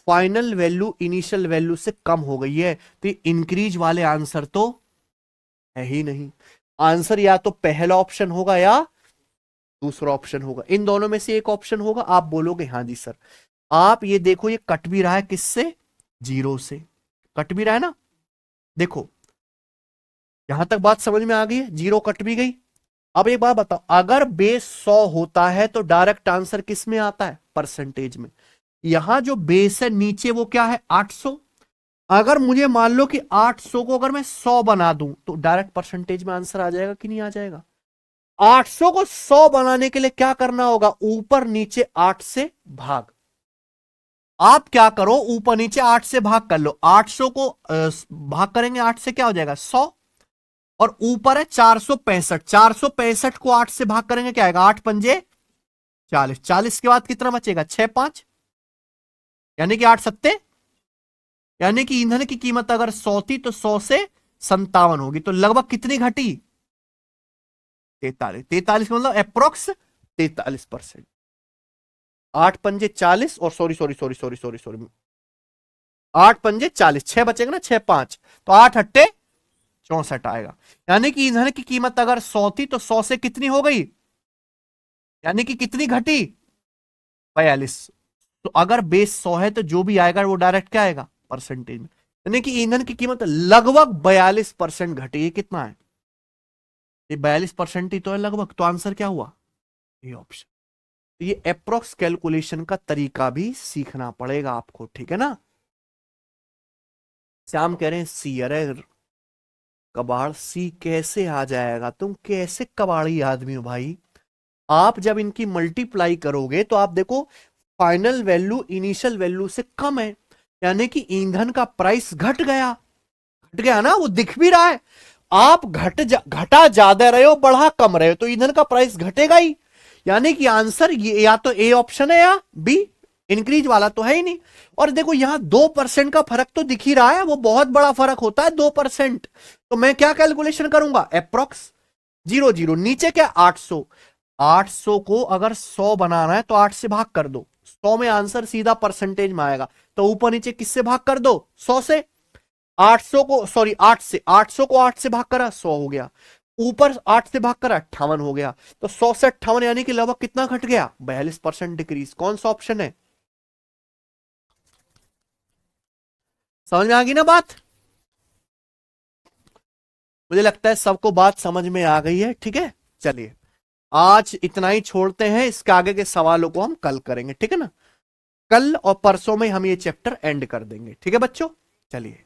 फाइनल वैल्यू इनिशियल वैल्यू से कम हो गई है, तो इंक्रीज वाले आंसर तो है ही नहीं। आंसर या तो पहला ऑप्शन होगा या दूसरा ऑप्शन होगा, इन दोनों में से एक ऑप्शन होगा। आप बोलोगे हाँ जी सर। आप ये देखो, ये कट भी रहा है किससे? 0 से कट भी रहा है ना। देखो यहां तक बात समझ में आ गई है, 0 कट भी गई। अब एक बात बताओ, अगर बेस 100 होता है तो डायरेक्ट आंसर किस में आता है? परसेंटेज में। यहां जो बेस है नीचे वो क्या है? 800। अगर मुझे मान लो कि 800 को अगर मैं 100 बना दूं तो डायरेक्ट परसेंटेज में आंसर आ जाएगा कि नहीं आ जाएगा? 800 को 100 बनाने के लिए क्या करना होगा? ऊपर नीचे 8 से भाग। आप क्या करो, ऊपर नीचे 8 से भाग कर लो। 800 को भाग करेंगे 8 से, क्या हो जाएगा? 100। और ऊपर है 465, 465 को 8 से भाग करेंगे, क्या आएगा? 8 पंजे 40, 40 के बाद कितना बचेगा? 6 5, यानी कि 8 सत्ते, यानी कि ईंधन की कीमत अगर 100 थी तो 100 से 57 होगी, तो लगभग कितनी घटी? 43। 43 का मतलब अप्रोक्स 43%। 8 पंजे 40, और सॉरी 8 पंजे 40, 6 बचेगा ना, 6 5, तो 8 अट्टे 64 आएगा। यानी कि ईंधन की कीमत अगर 100 थी तो 100 से कितनी हो गई? यानी कि कितनी घटी? 42। तो अगर बेस 100 है तो जो भी आएगा वो डायरेक्ट क्या आएगा? परसेंटेज में। यानी कि ईंधन की कीमत लगभग 42% घटी। ये कितना है? ये 42% ही तो है लगभग, तो आंसर क्या हुआ? ये ऑप्शन। ये अप्रोक्स कैलकुलेशन का तरीका भी सीखना पड़ेगा आपको, ठीक है ना। श्याम कह रहे हैं सी। अरे कबाड़ सी कैसे आ जाएगा? तुम कैसे कबाड़ी आदमी हो भाई। आप जब इनकी मल्टीप्लाई करोगे तो आप देखो फाइनल वैल्यू इनिशियल वैल्यू से कम है, यानी कि ईंधन का प्राइस घट गया ना, वो दिख भी रहा है। आप घटा ज्यादा रहे हो, बढ़ा कम रहे हो, तो ईंधन का प्राइस घटेगा ही। यानी कि आंसर ये या तो ए ऑप्शन है या बी। इंक्रीज वाला तो है ही नहीं। और देखो यहां 2% का फर्क तो दिख ही रहा है, वो बहुत बड़ा फर्क होता है 2%। तो मैं क्या कैलकुलेशन करूंगा, अप्रोक्स 0 0 नीचे क्या 800, 800 को अगर 100 बनाना है तो 8 से भाग कर दो, 100 में आंसर सीधा परसेंटेज में आएगा। तो ऊपर नीचे किससे भाग कर दो, 100 से। 800 को सॉरी 8 से, 800 को 8 से भाग करा 100 हो गया, ऊपर 8 से भाग करा 58 हो गया। तो 100 से 58 यानी कि लगभग कितना घट गया, 42% डिक्रीज। कौन सा ऑप्शन है, समझ में आ गई ना बात। मुझे लगता है सबको बात समझ में आ गई है, ठीक है। चलिए आज इतना ही छोड़ते हैं, इसके आगे के सवालों को हम कल करेंगे, ठीक है ना। कल और परसों में हम ये चैप्टर एंड कर देंगे, ठीक है बच्चों। चलिए।